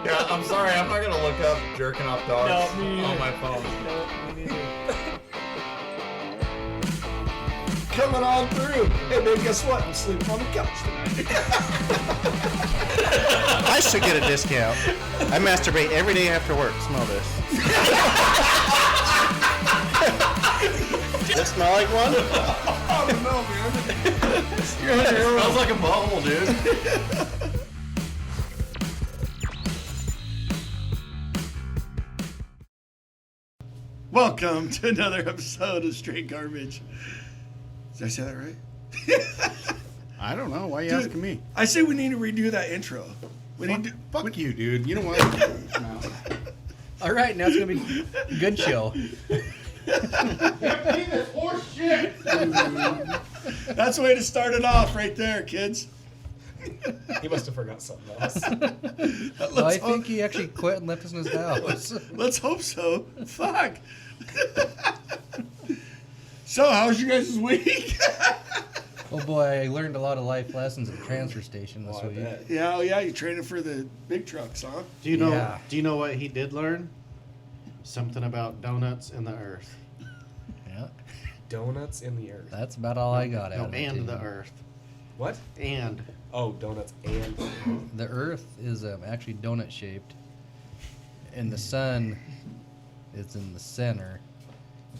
Yeah, I'm sorry. I'm not gonna look up jerking off dogs on my phone. No, me neither. Coming on through. Hey, babe, guess what? I'm sleeping on the couch tonight. I should get a discount. I masturbate every day after work. Smell this. Does it smell like one? I don't know, man. It smells like a bubble, dude. Welcome to another episode of Straight Garbage. Did I say that right? I don't know. Why are you Dude, asking me? I say we need to redo that intro. Fuck you, dude. You don't want no. All right, now it's gonna be a good show. That's the way to start it off right there, kids. He must have forgot something else. Well, I think he actually quit and left us in his house. Let's hope so. Fuck. So, how was your guys' week? Oh boy, I learned a lot of life lessons at the transfer station this week. Yeah, you're training for the big trucks, huh? Do you know? Yeah. Do you know what he did learn? Something about donuts in the earth. Yeah, Donuts in the earth. that's about all I got out No, of it. and too. the earth. What? And Oh, donuts and The Earth is actually donut shaped, and the sun is in the center,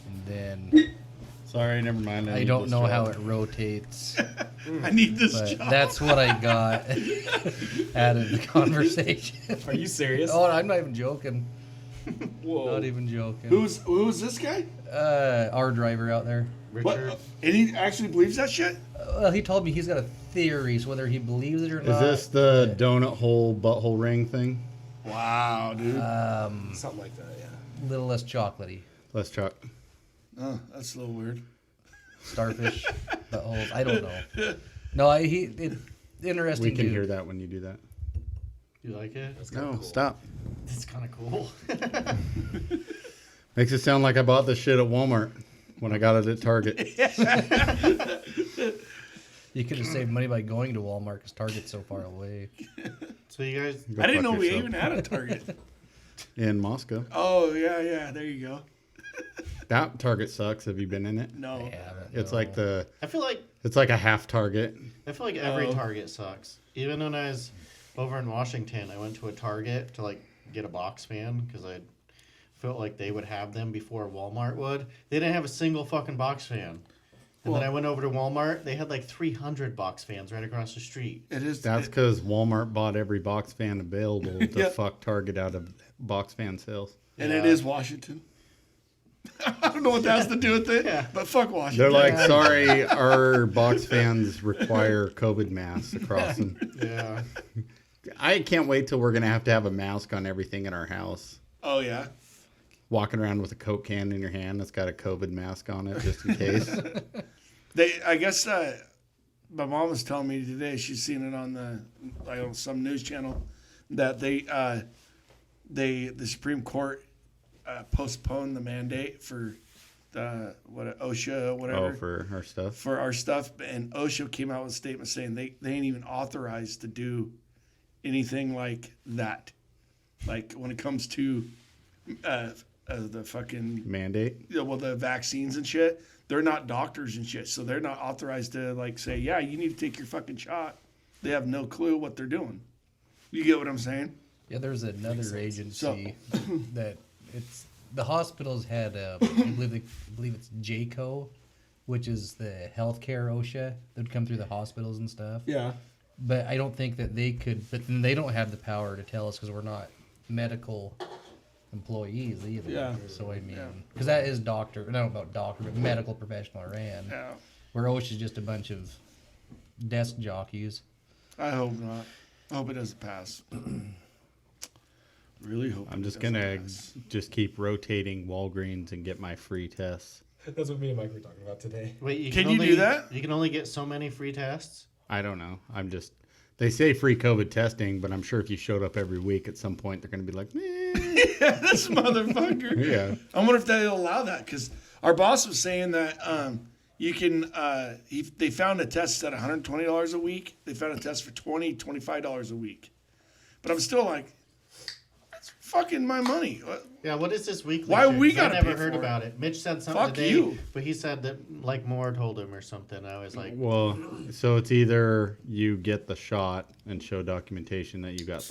and then sorry, never mind. I don't know how it rotates, I need this but job. that's what I got out of the conversation. Are you serious? Oh, I'm not even joking. Whoa. Not even joking. Who's this guy? Our driver out there. What? Richard. And he actually believes that shit? Well, he told me he's got a theory, so whether he believes it or Is not. this the donut hole butthole ring thing? Wow, dude. Something like that, yeah. little less chocolatey? Let's try. Oh, that's a little weird. Starfish, buttholes. I don't know. No, interesting. We can dude. hear that when you do that. You like it? That's kind of No, cool. stop. It's kind of cool. Makes it sound like I bought this shit at Walmart when I got it at Target. You could have saved money by going to Walmart because Target's so far away. So you guys, Go I didn't fuck know we yourself. even had a Target. In Moscow. Oh, yeah, there you go. That Target sucks. Have you been in it? No. I haven't. It's no. like I feel like a half Target. every Oh. Target sucks. Even when I was over in Washington, I went to a Target to get a box fan because I felt like they would have them before Walmart would. They didn't have a single fucking box fan. And then I went over to Walmart. They had 300 box fans right across the street. It is. That's because Walmart bought every box fan available to Yeah. fuck Target out of box fan sales. And it is Washington. I don't know what that has to do with it, but fuck Washington. They're like, sorry, our box fans require COVID masks across them. Yeah. I can't wait till we're going to have a mask on everything in our house. Oh, yeah. Walking around with a Coke can in your hand that's got a COVID mask on it just in case. I guess my mom was telling me today, she's seen it on on some news channel, that the Supreme Court postponed the mandate for OSHA, whatever. Oh, for our stuff? For our stuff. And OSHA came out with a statement saying they ain't even authorized to do anything like that. Like when it comes to the fucking Mandate? the vaccines and shit, they're not doctors and shit, so they're not authorized to say, yeah, you need to take your fucking shot. They have no clue what they're doing. You get what I'm saying? Yeah, there's another agency that it's the hospitals had. I believe it's JCO, which is the healthcare OSHA that would come through the hospitals and stuff. Yeah. But I don't think that they could. But then they don't have the power to tell us because we're not medical employees either. Yeah. So I mean, because that is doctor. I don't know about doctor, but medical professional ran. Yeah. Where OSHA is just a bunch of desk jockeys. I hope not. I hope it doesn't pass. Really hope. I'm it just doesn't going to pass. just keep rotating Walgreens and get my free tests. That's what me and Mike were talking about today. Wait, Can you do that? You can only get so many free tests? I don't know. They say free COVID testing, but I'm sure if you showed up every week at some point, they're going to be like, This motherfucker. Yeah. I wonder if they'll allow that, because our boss was saying that you can. They found a test at $120 a week. They found a test for $25 a week. But I'm still like, fucking my money. Yeah, what is this weekly? Why shit? we 'Cause I gotta never pay heard for it? about it. Mitch said something Fuck today, you. but he said that like Moore told him or something. I was like, Well, so it's either you get the shot and show documentation that you got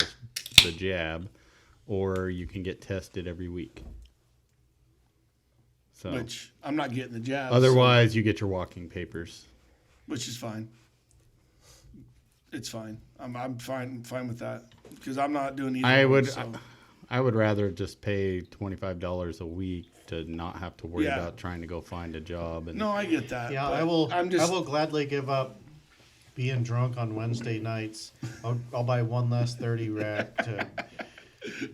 the jab, or you can get tested every week. So Which I'm not getting the jab. otherwise, you get your walking papers. which is fine. It's fine. I'm fine with that because I'm not doing either. I one, would so. I would rather just pay $25 a week to not have to worry Yeah. about trying to go find a job. And No, I get that. yeah, but I will. I'm just. I will gladly give up being drunk on Wednesday nights. I'll buy one less 30 rack to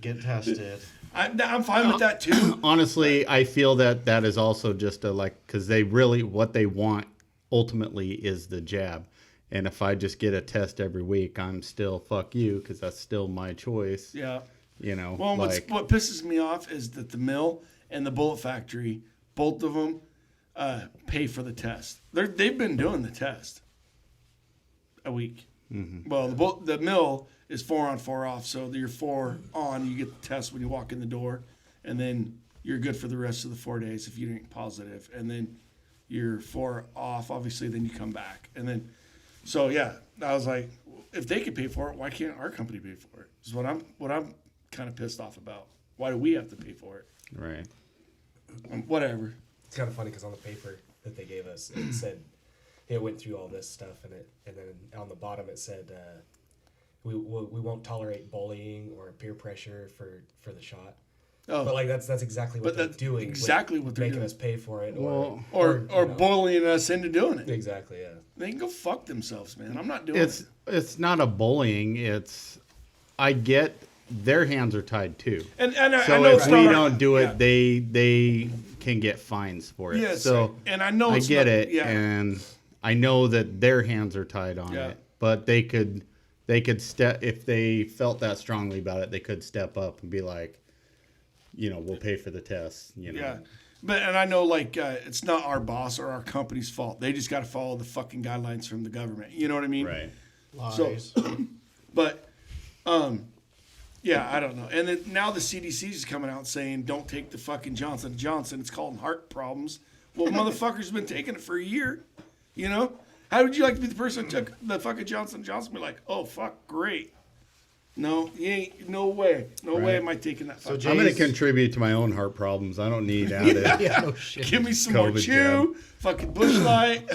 get tested. I'm fine with that too. honestly, I feel that is also just because they really what they want ultimately is the jab. And if I just get a test every week, I'm still fuck you because that's still my choice. Yeah. You know, Well, like what pisses me off is that the mill and the bullet factory, both of them, pay for the test. They've been doing the test a week. Mm-hmm. Well, the mill is 4 on 4 off, so you're 4 on. You get the test when you walk in the door, and then you're good for the rest of the 4 days if you drink positive, and then you're 4 off. Obviously, then you come back, and then. So yeah, I was like, if they could pay for it, why can't our company pay for it? Is what I'm kind of pissed off about. Why do we have to pay for it? right. Whatever. It's kind of funny because on the paper that they gave us, it said it went through all this stuff, and then on the bottom it said we won't tolerate bullying or peer pressure for the shot. Oh, But like that's exactly what But they're that's doing. exactly with what they're making doing. us pay for it, Well, or you know. bullying us into doing it. Exactly, yeah. They can go fuck themselves, man. I'm not doing it. It's not a bullying. It's I get their hands are tied too. And I So know if it's we not don't do it, yeah. they can get fines for it. Yes, so and I know I it's get not- it, yeah. and I know that their hands are tied on Yeah. it. But they could step if they felt that strongly about it. They could step up and be like, we'll pay for the test. Yeah. And I know, like, it's not our boss or our company's fault. They just got to follow the fucking guidelines from the government. You know what I mean? Right. Lies. But, yeah, I don't know. And then now the CDC is coming out saying don't take the fucking Johnson & Johnson. It's causing heart problems. Well, motherfuckers been taking it for a year. You know? How would you like to be the person who took the fucking Johnson & Johnson and be like, oh, fuck, great. No, you ain't. No way. No way Right. am I taking that. So fucking I'm going to Jay's- contribute to my own heart problems. I don't need added. Yeah, no shit. Give me some more COVID chew, fucking Bush Light,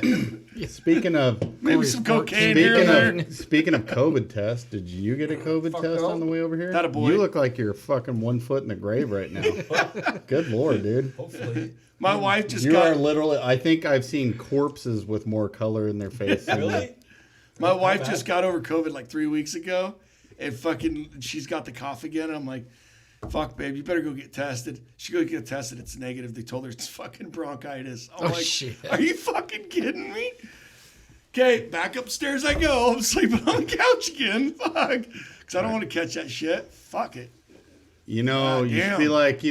Speaking of maybe some cocaine here and there. speaking of COVID test, did you get a COVID Fuck test no. on the way over here? That a boy. You look like you're fucking 1 foot in the grave right now. Good Lord, dude. Hopefully. My wife just You got. are literally. I think I've seen corpses with more color in their face. than you. Really? My wife just got over COVID like 3 weeks ago, and fucking she's got the cough again. And I'm like, fuck, babe, you better go get tested. She go get tested. It's negative. They told her it's fucking bronchitis. I'm Oh, like, shit. are you fucking kidding me? Okay, back upstairs I go. I'm sleeping on the couch again. Fuck. Because I don't want to catch that shit. Fuck it. You know, God you should damn. be like,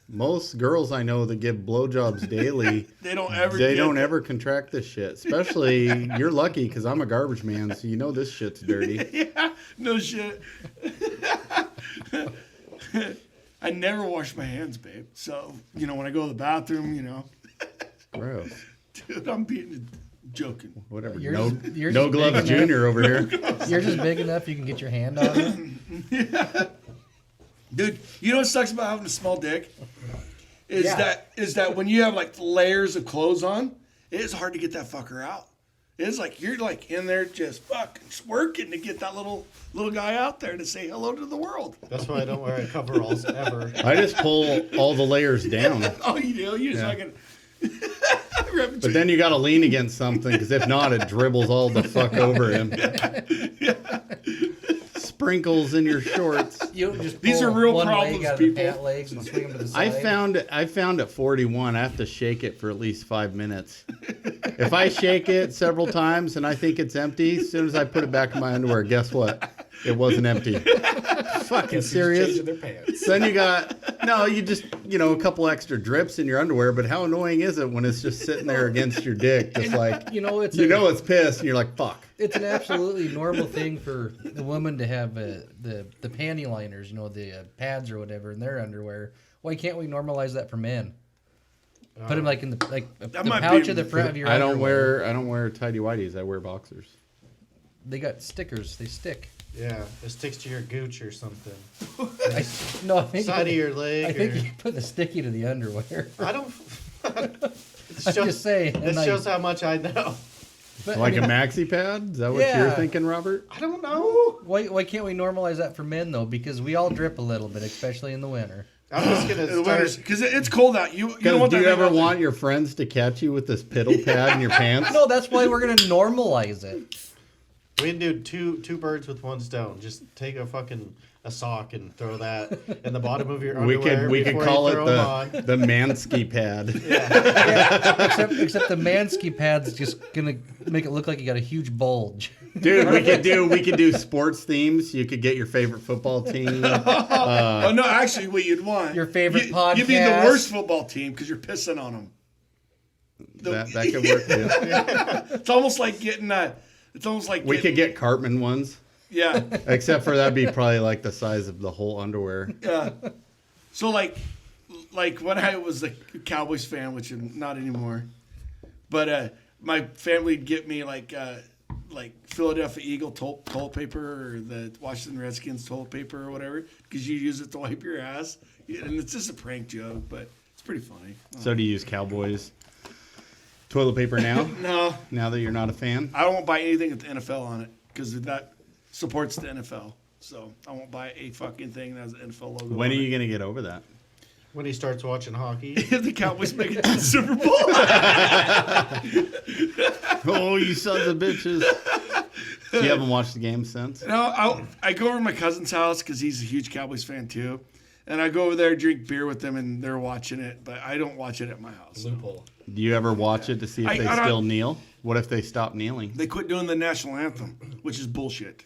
most girls I know that give blowjobs daily, They don't ever they get don't it. ever contract this shit. Especially, you're lucky because I'm a garbage man, so you know this shit's dirty. Yeah, no shit. I never wash my hands, babe. So, when I go to the bathroom, Gross. dude, I'm joking. Whatever. You're No, just- you're no just gloves big enough. junior over here. You're just big enough you can get your hand on it. Dude, you know what sucks about having a small dick? Yeah. Is that when you have like layers of clothes on, it is hard to get that fucker out. It's like you're like in there just fucking working to get that little guy out there to say hello to the world. That's why I don't wear coveralls ever. I just pull all the layers down. Oh, you do? You just Yeah. fucking. But then you got to lean against something because if not, it dribbles all the fuck over him. Sprinkles in your shorts. You don't just These pull are real one problems, leg out of people. the pant legs and swing them to the I side. found at 41, I have to shake it for at least 5 minutes. If I shake it several times and I think it's empty, as soon as I put it back in my underwear, guess what? It wasn't empty. Fucking Guess who's serious? changing their pants? Then you got a couple extra drips in your underwear, but how annoying is it when it's just sitting there against your dick, just like it's pissed, and you're like, fuck. It's an absolutely normal thing for the woman to have the panty liners, the pads or whatever in their underwear. Why can't we normalize that for men? Put them like in the pouch at the front of your underwear. I don't wear tidy whities. I wear boxers. They got stickers. They stick. Yeah, it sticks to your gooch or something. I think Side of your leg. I think you put the sticky to the underwear. I don't. I'm just saying. This shows how much I know. But, Like a maxi pad? Is that what you're thinking, Robert? I don't know. Why can't we normalize that for men though? Because we all drip a little bit, especially in the winter. I'm just gonna start. Because it's cold out. You don't want Do that you ever thing out want your friends to catch you with this piddle pad in your pants? No, that's why we're gonna normalize it. We can do two birds with one stone. Just take a sock and throw that in the bottom of your underwear. We could before call you throw 'em on. it the Mansky pad. Except the Mansky pad's just gonna make it look like you got a huge bulge. Dude, we could do sports themes. You could get your favorite football team. oh no, actually, what you'd want Your favorite You'd be the podcast. worst football team because you're pissing on them. That could work too. It's almost like getting We could get Cartman ones. yeah. Except for that'd be probably like the size of the whole underwear. So like when I was a Cowboys fan, which I'm not anymore, but my family would get me like Philadelphia Eagle toilet paper or the Washington Redskins toilet paper or whatever, because you use it to wipe your ass, and it's just a prank joke, but it's pretty funny. So do you use Cowboys toilet paper now? No, Now that you're not a fan? I won't buy anything with the NFL on it because that supports the NFL. So I won't buy a fucking thing that has the NFL logo. When are on you gonna get over that? When he starts watching hockey. If the Cowboys make it to the Super Bowl. Oh, you sons of bitches! So you haven't watched the game since? No, I go over to my cousin's house because he's a huge Cowboys fan too, and I go over there, drink beer with them, and they're watching it, but I don't watch it at my house. Loophole. Do you ever watch it to see if I they don't- still kneel? What if they stop kneeling? They quit doing the national anthem, which is bullshit,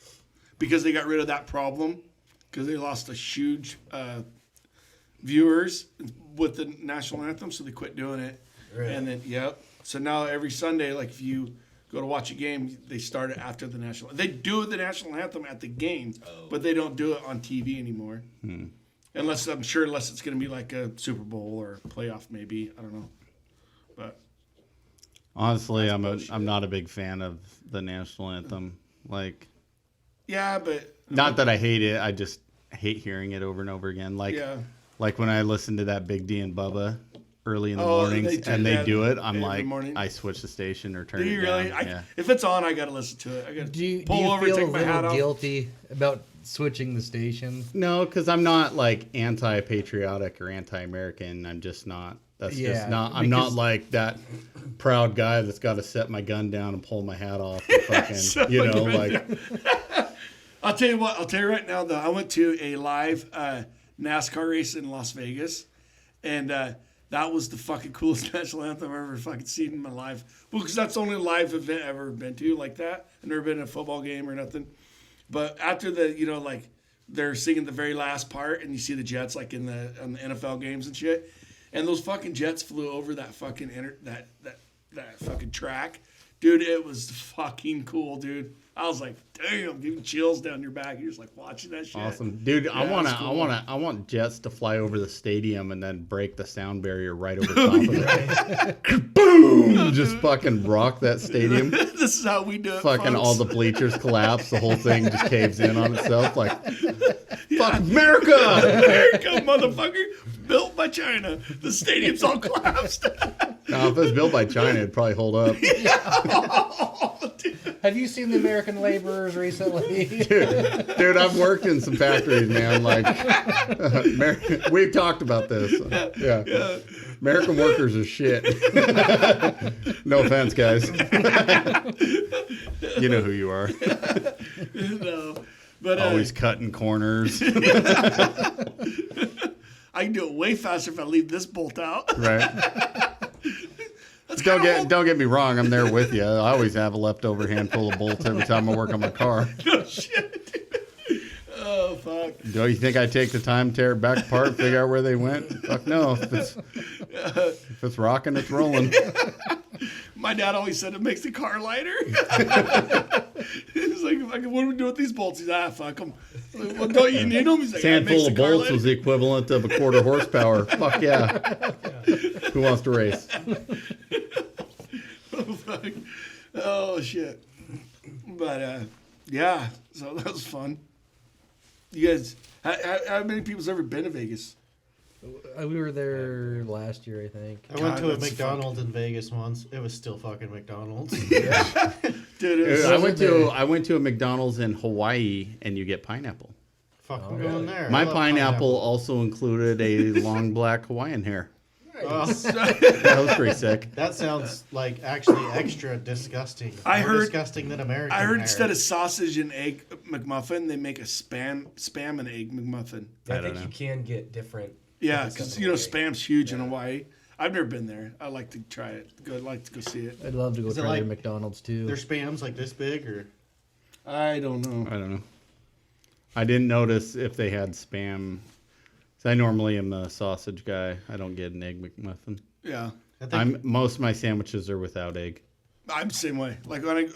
because they got rid of that problem because they lost a huge viewers with the national anthem, so they quit doing it. Really? And then so now every Sunday, like if you go to watch a game, they start it after the national. They do the national anthem at the game, but they don't do it on TV anymore. Unless it's going to be like a Super Bowl or playoff, maybe. I don't know. But Honestly, I'm not a big fan of the national anthem. Like, yeah, but not that I hate it, I just hate hearing it over and over again. Like, yeah. like when I listen to that Big D and Bubba early in the Oh, mornings they do and they that do it, I'm every like, morning. I switch the station or turn Do it you down. really? Yeah. If it's on, I got to listen to it. I got Do you, to do pull you over, feel take a my hat little off. guilty about switching the station? No, because I'm not like anti-patriotic or anti-American. I'm just not. That's Yeah, just not. I'm not because- like that proud guy that's got to set my gun down and pull my hat off. And fucking, Set you my know, gun like I'll tell you what. I'll tell you right now, though. I went to a live NASCAR race in Las Vegas, and that was the fucking coolest national anthem I've ever fucking seen in my life. Well, because that's the only live event I've ever been to like that. I've never been in a football game or nothing. But after like they're singing the very last part, and you see the Jets like on the NFL games and shit, and those fucking Jets flew over that fucking that fucking track, dude. It was fucking cool, dude. I was like, damn, giving chills down your back. You're just like watching that shit. awesome, dude. I Yeah, it's cool. want jets to fly over the stadium and then break the sound barrier right over top of it. Boom! Just fucking rock that stadium. This is how we do it. Fucking folks. all the bleachers collapse. The whole thing just caves in on itself. Like, fuck America! America, motherfucker, built by China. The stadium's all collapsed. Now, if it was built by China, it'd probably hold up. Have you seen the American laborers recently? Dude, I've worked in some factories, man. Like, we've talked about this. Yeah. American workers are shit. No offense, guys. You know who you are. No, but Always cutting corners. I can do it way faster if I leave this bolt out. Right. Don't get me wrong. I'm there with you. I always have a leftover handful of bolts every time I work on my car. No shit. Oh fuck. fuck. Do you think I take the time, tear it back apart, figure out where they went? Fuck no. If it's rocking, it's rolling. My dad always said it makes the car lighter. He's like, what do we do with these bolts? He's like, fuck them. Like, well, don't you need them? He's like, Sand "It makes full the of car bolts lighter." was the equivalent of a quarter horsepower. Fuck yeah. Who wants to race? Oh, fuck. Oh, shit. But, yeah, so that was fun. You guys, how many people's ever been to Vegas? We were there last year, I think. I went to a that's McDonald's in Vegas once. It was still fucking McDonald's. Dude, it was I went to a McDonald's in Hawaii, and you get pineapple. Fucking going there. My I love pineapple also included a long black Hawaiian hair. Oh, That was pretty sick. that sounds like actually extra disgusting. I More heard- disgusting than American I heard hair. instead of sausage and egg McMuffin, they make a spam and egg McMuffin. I don't think know. you can get different. Yeah, stuff because in you know Hawaii. spam's huge in Hawaii. I've never been there. I'd like to try it. I'd like to go see it. I'd love to go Is it try like- their McDonald's too. Their spam's like this big, or I don't know. I don't know. I didn't notice if they had spam. 'Cause I normally am a sausage guy. I don't get an egg McMuffin. Yeah, I think Most of my sandwiches are without egg. I'm the same way. Like when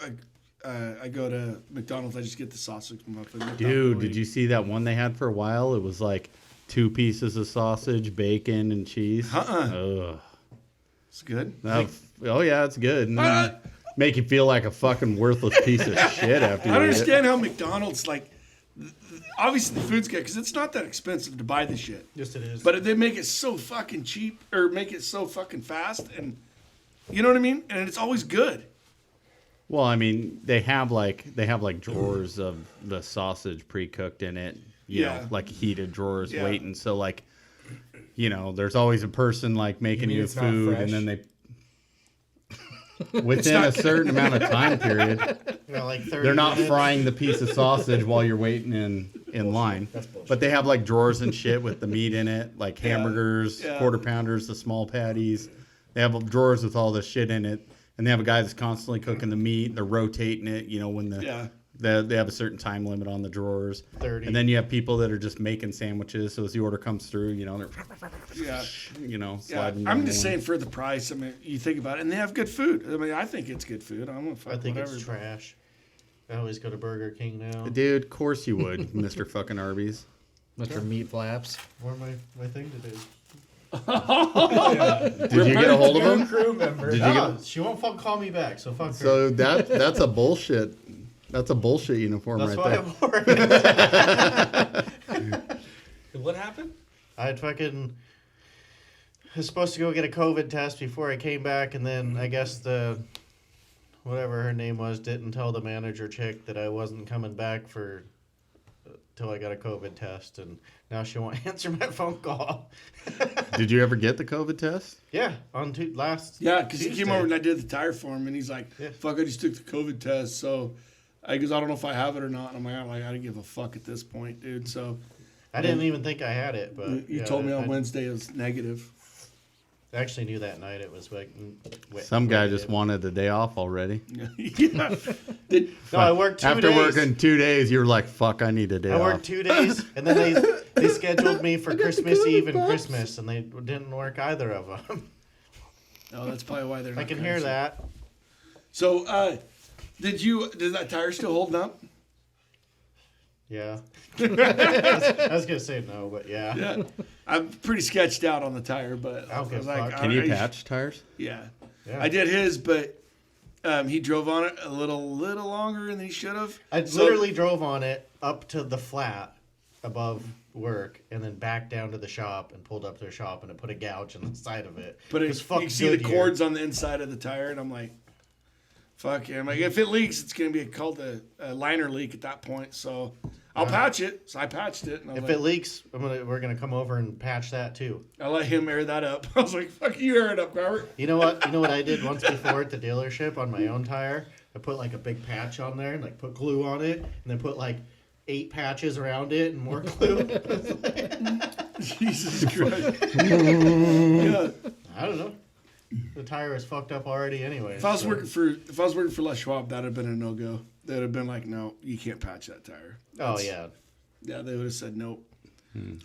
I go to McDonald's, I just get the sausage muffin. Dude, did you see that one they had for a while? It was like 2 pieces of sausage, bacon, and cheese. Ugh. It's good. Oh yeah, it's good. And then make you feel like a fucking worthless piece of shit after you I don't eat it. understand how McDonald's obviously the food's good because it's not that expensive to buy this shit. yes, it is. But they make it so fucking cheap or make it so fucking fast, and you know what I mean. And it's always good. Well, I mean, they have like drawers of the sausage pre-cooked in it. You Yeah. know, like heated drawers Yeah. waiting. So like, you know, there's always a person like making mean you it's not food, fresh? and then they within a certain amount of time period, You know, like 30 they're not minutes. frying the piece of sausage while you're waiting in line. That's bullshit. But they have like drawers and shit with the meat in it, like hamburgers, Yeah. quarter pounders, the small patties. They have drawers with all this shit in it, and they have a guy that's constantly cooking the meat. They're rotating it, you know, when they have a certain time limit on the drawers. 30. And then you have people that are just making sandwiches. So as the order comes through, you know, they're Yeah. you know, Yeah, sliding. I'm down just the saying for the price. I mean, you think about it, and they have good food. I mean, I think it's good food. I'm gonna fuck I think whatever. it's trash. I always go to Burger King now. Dude, of course you would, Mr. fucking Arby's. Mr. Meat Flaps. Or my thing to do. Did you get a hold of him? Crew member. Did you No, get? she won't call me back, so fuck her. So that's a bullshit. That's a bullshit uniform That's right why there. I wore it. What happened? I was supposed to go get a COVID test before I came back, and then I guess the whatever her name was didn't tell the manager chick that I wasn't coming back for till I got a COVID test, and now she won't answer my phone call. Did you ever get the COVID test? Yeah, on last. Yeah, because he Tuesday. came over and I did the tire for him, and he's like, Yeah. "Fuck, I just took the COVID test." So I goes, "I don't know if I have it or not." And I'm like, "I don't give a fuck at this point, dude." So I didn't even think I had it, but you yeah, told me on I Wednesday it was negative. actually knew that night it was like. Some guy negative. just wanted the day off already. Yeah. Did, No, I worked 2 After days. working 2 days, you were like, "Fuck, I need a day I worked off." 2 days, and then they scheduled me for Christmas Eve and Christmas, and they didn't work either of them. oh, that's probably why they're. I Not can coming. hear that. So, did that tire still holding up? Yeah. I was gonna say no, but yeah. Yeah, I'm pretty sketched out on the tire, but I don't give a fuck. Can you patch tires? Yeah. Yeah. I did his, but he drove on it a little longer than he should have. I literally drove on it up to the flat above work, and then back down to the shop and pulled up to the shop, and it put a gouge on the side of it. But was fuck you can see the Goodyear. cords on the inside of the tire, and I'm like, fuck yeah. I'm like, if it leaks, it's going to be called a liner leak at that point. So I'll patch it. So I patched it. And I was If like, it leaks, we're gonna come over and patch that too. I let him air that up. I was like, fuck you, air it up, Robert. You know what? You know what I did once before at the dealership on my own tire? I put like a big patch on there and like put glue on it, and then put like 8 patches around it and more glue. Jesus Christ. Yeah. I don't know. The tire was fucked up already anyway. If I was working for Les Schwab, that'd have been a no-go. They'd have been like, no, you can't patch that tire. Oh yeah. Yeah, they would have said nope.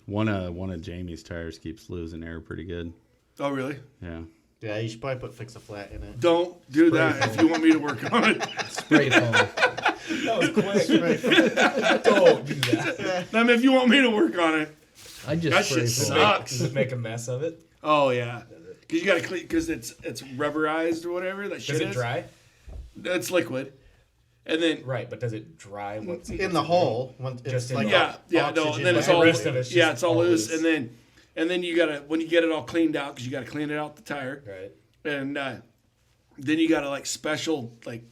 One of Jamie's tires keeps losing air pretty good. Oh, really? Yeah. Yeah, you should probably put fix a flat in it. Don't do that if you want me to work on it. Spray foam. That was quick. Don't do that. I mean, if you want me to work on it. I just That spray shit foam. sucks. Does it make a mess of it? Oh, yeah. Because you got to clean, because it's rubberized or whatever. That shit Does it is. dry? It's liquid. And then, Right, but does it dry once it In gets the in hole, when Just it's in like the- yeah, no, oxygen and then it's The all, rest of it's yeah, just it's all all loose. loose. And then you got to, when you get it all cleaned out, because you got to clean it out the tire. Right. And then you got to like special, like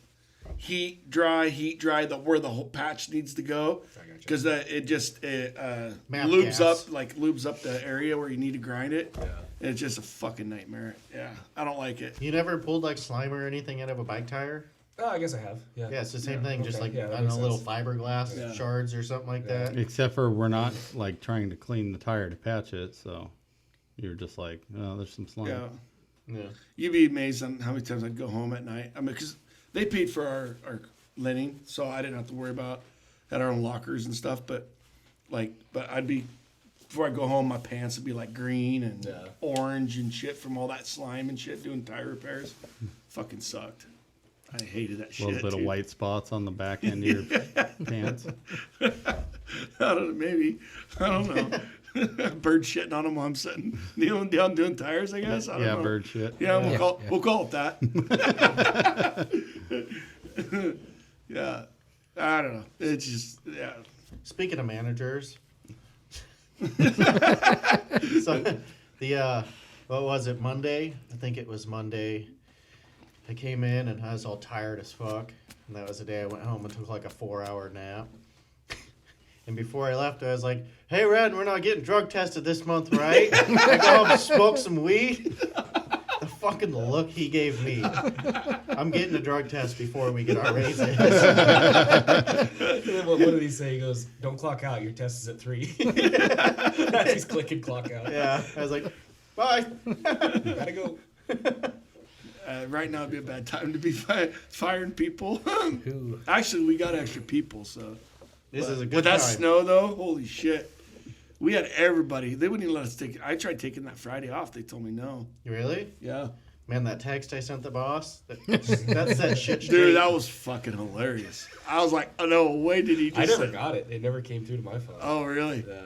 heat dry the where the whole patch needs to go. I gotcha. Because it just Map lubes gas. lubes up the area where you need to grind it. Yeah. And it's just a fucking nightmare. Yeah, I don't like it. You never pulled like slime or anything out of a bike tire? Oh, I guess I have. Yeah. Yeah, it's the same Yeah, thing, just okay. like Yeah, that I don't know, makes little sense. fiberglass Yeah. shards or something like Yeah. that. Except for we're not like trying to clean the tire to patch it, so you're just like, oh, there's some slime. Yeah, Yeah. you'd be amazed on how many times I'd go home at night. I mean, because they paid for our linen, so I didn't have to worry about had our own lockers and stuff. But I'd be before I go home, my pants would be like green and Yeah. orange and shit from all that slime and shit doing tire repairs. Fucking sucked. I hated that A shit. little bit of dude. white spots on the back end of your pants. I don't know, maybe. I don't know. Bird shitting on them while I'm sitting, kneeling down doing tires, I guess. I don't Yeah, know. bird shit. Yeah, Yeah. we'll call it that. Yeah. I don't know. It's just, yeah. Speaking of managers, so the what was it, Monday? I think it was Monday. I came in and I was all tired as fuck, and that was the day I went home and took like a 4-hour nap. And before I left, I was like, "Hey, Red, we're not getting drug tested this month, right?" I go home and smoke some weed. The fucking look he gave me. I'm getting a drug test before we get our raises. And then what did he say? He goes, "Don't clock out. Your test is at 3." As he's clicking clock out. Yeah, I was like, "Bye." Gotta go. Right now would be a bad time to be firing people. Who? Actually, we got extra people, so. This is a good With that time. snow, though, holy shit. We had everybody. They wouldn't even let us take. I tried taking that Friday off. They told me no. Really? Yeah. Man, that text I sent the boss, that set shit straight. Dude, that was fucking hilarious. I was like, oh, no way did he just I never say- got it. It never came through to my phone. Oh, really? Yeah.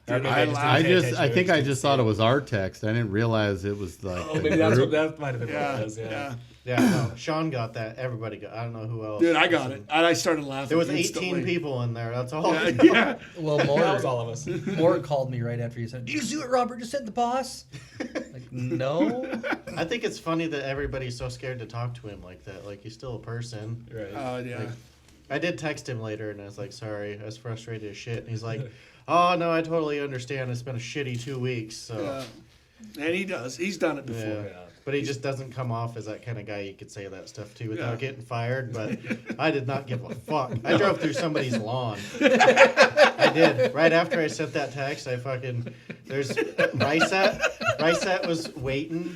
Dude, Maybe I just laughed. didn't pay attention I to think it. I just thought it was our text. I didn't realize it was like Oh, the maybe that's group. what that might have been. Yeah, What it was, yeah. Yeah, no, Sean got that. Everybody got. I don't know who else. Dude, I got it. And I started laughing. There was instantly. 18 people in there. That's all. Yeah, yeah. Well, That was more all of us. More called me right after you said, "Did you see what Robert just said, the boss?" Like, no. I think it's funny that everybody's so scared to talk to him like that. Like he's still a person. Right. Yeah. Like, I did text him later, and I was like, "Sorry, I was frustrated as shit." And he's like, "Oh no, I totally understand. It's been a shitty 2 weeks." So. Yeah. And he does. He's done it before. Yeah. Yeah. But he just doesn't come off as that kind of guy you could say that stuff to without Yeah. getting fired. But I did not give a fuck. I drove through somebody's lawn. I did. Right after I sent that text, there's Rysat was waiting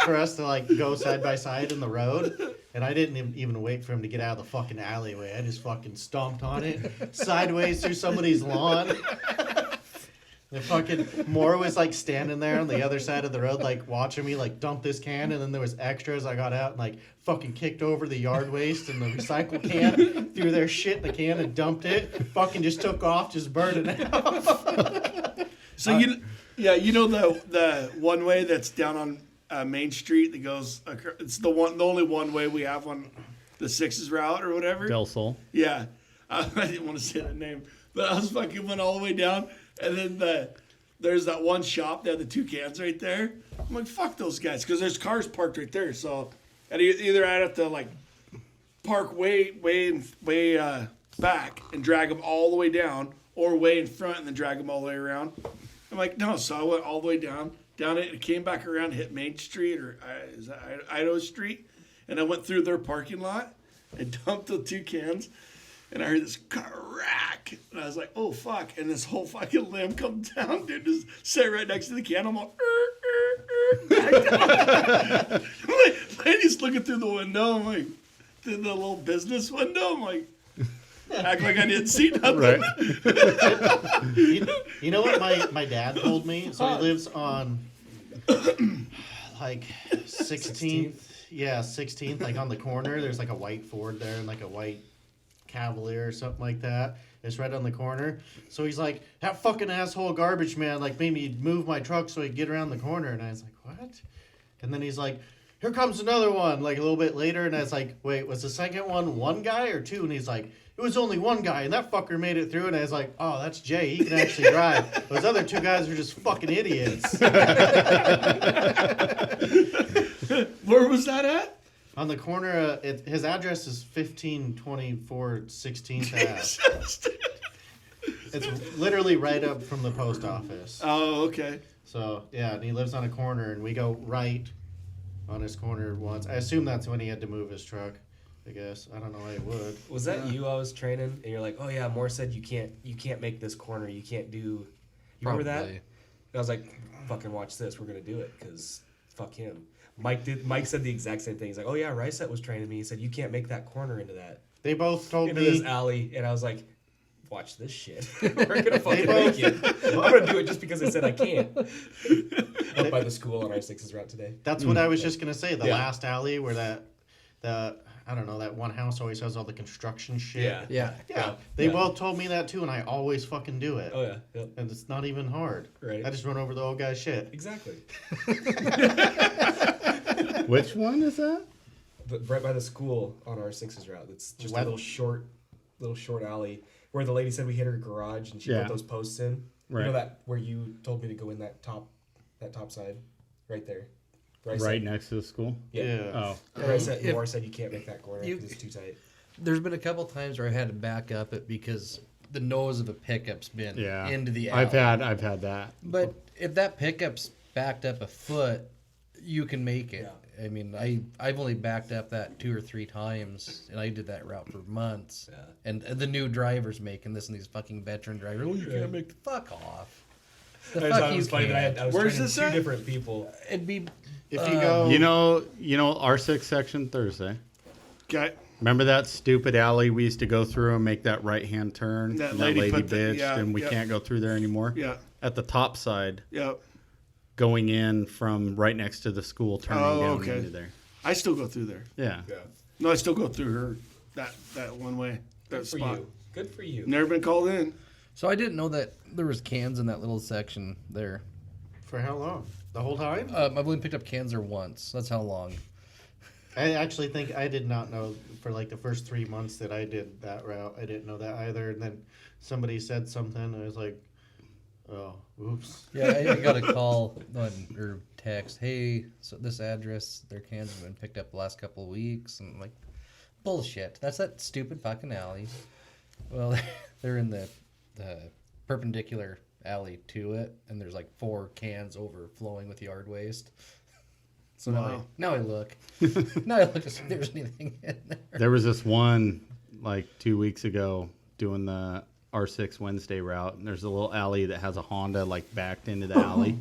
for us to like go side by side in the road. And I didn't even wait for him to get out of the fucking alleyway. I just fucking stomped on it sideways through somebody's lawn. And fucking Moore was like standing there on the other side of the road, like watching me like dump this can, and then there was extras. I got out and like fucking kicked over the yard waste and the recycle can, threw their shit in the can and dumped it. Fucking just took off, just burning it out. So you know the one way that's down on Main Street that goes. It's the only one way we have on the Sixes route or whatever. Del Sol. Yeah, I didn't want to say that name, but I was fucking went all the way down, and then there's that one shop. They had the two cans right there. I'm like, fuck those guys, because there's cars parked right there. So, and either I'd have to like park way back and drag them all the way down, or way in front and then drag them all the way around. I'm like, no. So I went all the way down it, and came back around, hit Main Street or is that Idaho Street, and I went through their parking lot and dumped the two cans. And I heard this crack, and I was like, "Oh fuck!" And this whole fucking limb comes down, dude. Just sit right next to the can. I'm like, back down. Lady's looking through the window. I'm like, through the little business window. I'm like, Act like I didn't see nothing. Right. You know what my dad told me? So he lives on like 16th. Yeah, 16th, like on the corner. There's like a white Ford there and like a white Cavalier or something like that. It's right on the corner. So he's like, that fucking asshole garbage man like made me move my truck so he could get around the corner. And I was like, what? And then he's like, here comes another one, like a little bit later. And I was like, wait, was the second one guy or two? And he's like, it was only one guy, and that fucker made it through. And I was like, oh, that's Jay. He can actually drive. Those other two guys are just fucking idiots. Where was that at? On the corner, his address is 1524 16th Ave. It's literally right up from the post office. Oh, okay. So, yeah, and he lives on a corner, and we go right on his corner once. I assume that's when he had to move his truck, I guess. I don't know why he would. Was that you I was training? And you're like, oh, yeah, Moore said you can't make this corner. You can't do... You remember that? Probably. And I was like, fucking watch this. We're going to do it, because fuck him. Mike said the exact same thing. He's like, oh, yeah, Ricette was training me. He said, you can't make that corner into that. They both told Into me... this alley. And I was like... Watch this shit. We're gonna fucking make it. I'm gonna do it just because I said I can't. Up by the school on our 6's route today. That's what I was just going to say. The Yeah. last alley where that I don't know, that one house always has all the construction shit. Yeah. Yeah. They both told me that too, and I always fucking do it. Oh yeah. Yep. And it's not even hard. Right. I just run over the old guy's shit. Exactly. Which one is that? But right by the school on our 6's route. It's just What? a little short alley where the lady said we hit her garage and she Yeah. put those posts in. Right. You know that where you told me to go in that top side, right there. Right next to the school? Yeah. Oh. Moore said you can't make that corner You- because it's too tight. There's been a couple times where I had to back up it because the nose of a pickup's been Yeah. into the alley. I've had that. But if that pickup's backed up a foot, you can make it. Yeah. I mean, I've only backed up that 2 or 3 times, and I did that route for months. Yeah. And the new drivers making this, and these fucking veteran drivers, oh, you can't make the fuck off. The I fuck thought it you was funny can't. that I was Where's training this two at? different people. It'd be If you go... You know R6 section Thursday. Okay. Remember that stupid alley we used to go through and make that right-hand turn? That and lady that lady put the- bitched, yeah, and we yeah. can't go through there anymore? Yeah. At the top side, Yep. going in from right next to the school, turning Oh, down okay. into there. I still go through there. Yeah. Yeah. No, I still go through her that one way. That Good for spot. you. Good for you. Never been called in. So I didn't know that there was cans in that little section there. For how long? The whole time? I've only picked up cans there once. That's how long. I actually think I did not know for like the first 3 months that I did that route. I didn't know that either. And then somebody said something, and I was like, oh, oops. Yeah, I got a call or text. Hey, so this address, their cans have been picked up the last couple of weeks, and I'm like, bullshit. That's that stupid fucking alley. Well, they're in the perpendicular alley to it, and there's like 4 cans overflowing with yard waste. So Wow. now I look. Now I look to see if there's anything in there. There was this one like 2 weeks ago doing the R6 Wednesday route, and there's a little alley that has a Honda like backed into the alley.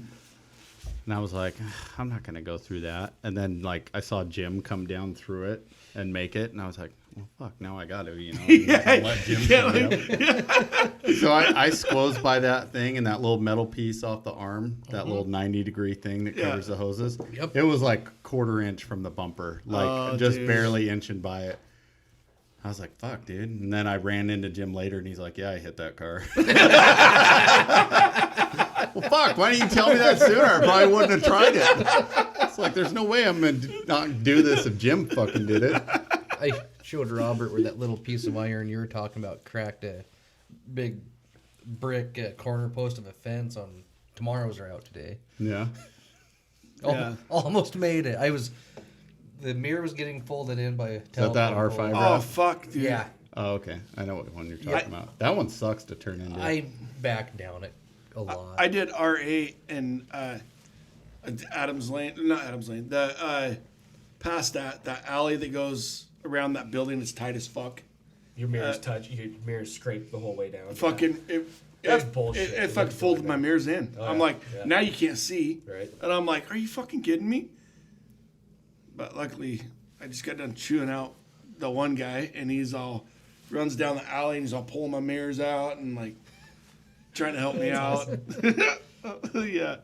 And I was like, I'm not gonna go through that. And then like I saw Jim come down through it and make it, and I was like, well, fuck, now I got to, let Jim come up. So I squoze by that thing and that little metal piece off the arm, that little 90-degree thing that covers the hoses. Yep. It was like 1/4 inch from the bumper, like just dude. barely inching by it. I was like, fuck, dude. And then I ran into Jim later, and he's like, yeah, I hit that car. Well, fuck, why didn't you tell me that sooner? I probably wouldn't have tried it. It's like, there's no way I'm going to not do this if Jim fucking did it. I showed Robert where that little piece of iron you were talking about cracked a big brick corner post of a fence on tomorrow's route today. Yeah. Almost made it. The mirror was getting folded in by a Is that telephone R5 pole. route? Oh, fuck, dude. Yeah, Oh, okay. I know what one you're talking about. That one sucks to turn into. I backed down it a lot. I did R8 and Adams Lane, not Adams Lane, past that alley that goes around that building. It's tight as fuck. Your mirrors your mirrors scrape the whole way down. Fucking, That's bullshit. It fucking folded my mirrors in. Oh, I'm yeah. like, Yeah. now you can't see. Right. And I'm like, are you fucking kidding me? But luckily, I just got done chewing out the one guy, and he's all, runs down the alley and he's all pulling my mirrors out and like trying to help me out. Yeah.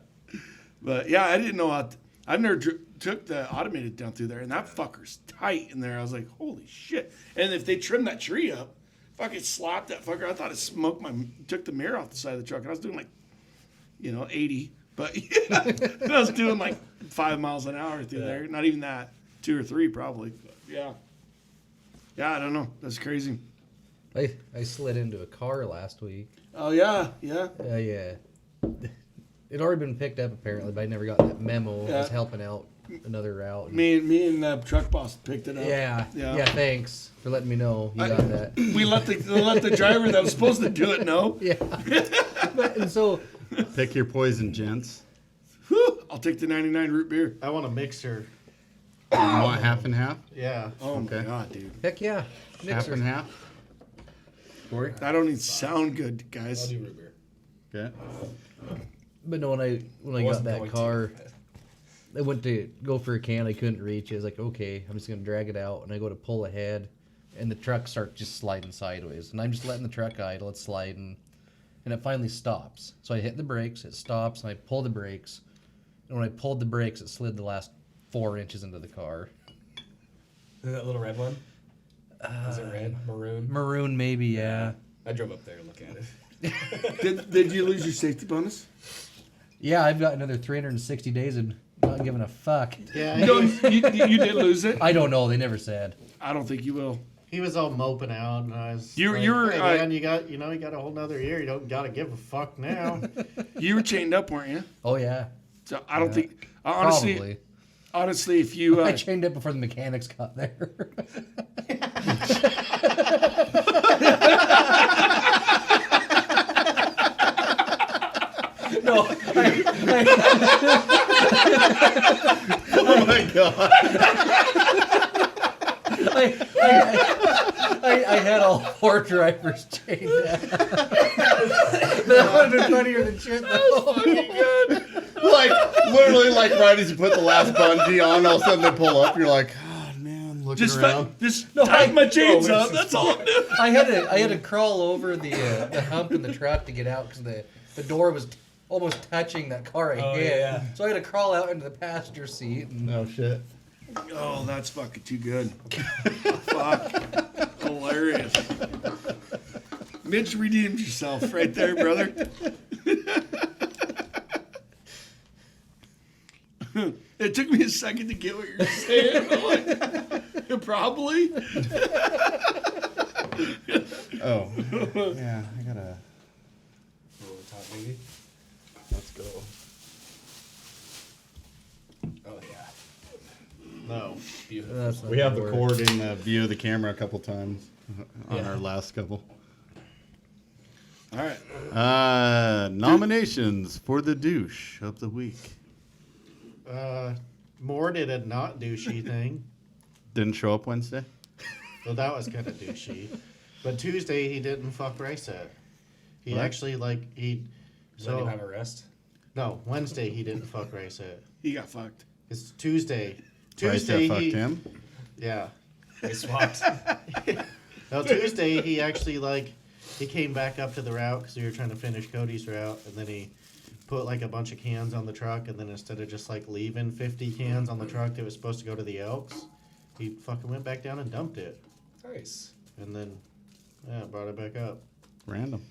But yeah, I didn't know how. I've never took the automated down through there, and that fucker's tight in there. I was like, holy shit. And if they trimmed that tree up, fucking slapped that fucker. I thought it smoked took the mirror off the side of the truck. And I was doing like, 80. But yeah, I was doing like 5 miles an hour through there. Not even that. 2 or 3 probably. But yeah. Yeah, I don't know. That's crazy. I slid into a car last week. Oh, yeah. Yeah. Yeah. It'd already been picked up apparently, but I never got that memo. I was helping out another route. Me and the truck boss picked it up. Yeah. Thanks for letting me know you got that. We let the driver that was supposed to do it know. Yeah. And so, Pick your poison, gents. Whew, I'll take the 99 root beer. I want a mixer. You want half and half? Yeah. Oh Okay. my god, dude. heck yeah, Half and half? Corey? That don't even sound good, I'll guys. do root beer. Okay. But no, when I got wasn't that going car, to. I went to go for a can. I couldn't reach it. I was like, okay, I'm just gonna drag it out, and I go to pull ahead, and the truck starts just sliding sideways, and I'm just letting the truck idle. It's sliding, and it finally stops. So I hit the brakes. It stops, and I pull the brakes, and when I pulled the brakes, it slid the last 4 inches into the car. Is that little red one? Is it red? Maroon? Maroon, maybe, yeah. I drove up there to look at it. Did you lose your safety bonus? Yeah, I've got another 360 days of not giving a fuck. Yeah. No, you did lose it. I don't know. They never said. I don't think you will. He was all moping out, and I was. You were, Hey, man, you got a whole nother year. You don't gotta give a fuck now. You were chained up, weren't you? Oh yeah, So I don't think. probably. Honestly, if you I chained it before the mechanics got there. No, Oh my god. I had all 4 drivers chained up. That would have been funnier than shit. Like, literally, like right as you put the last bungee on, all of a sudden they pull up, you're like, oh man, I'm looking around. just tighten my chains up. That's all I'm doing. I had to crawl over the hump in the truck to get out because the door was almost touching that car I hit. yeah. So I had to crawl out into the passenger seat. And No shit. Oh, that's fucking too good. Fuck. Hilarious. Mitch redeemed yourself right there, brother. It took me a second to get what you're saying. I'm like, probably. Oh. Yeah, I gotta. Over the top, maybe. Let's go. Oh yeah. No. Beautiful. that's not We have the gonna work. cord in view of the camera a couple times on Yeah. our last couple. All right. Nominations for the douche of the week. Moore did a not douchey thing. Didn't show up Wednesday. Well, that was kind of douchey. But Tuesday he didn't fuck race it. He What? actually Let him have a rest. No, Wednesday he didn't fuck race it. He got fucked. It's Tuesday. Bryce Tuesday fucked he him. yeah. They swapped. No, Tuesday he actually he came back up to the route because we were trying to finish Cody's route, and then he put like a bunch of cans on the truck, and then instead of just like leaving 50 cans on the truck that was supposed to go to the Elks, he fucking went back down and dumped it, Nice. and then brought it back up. Random.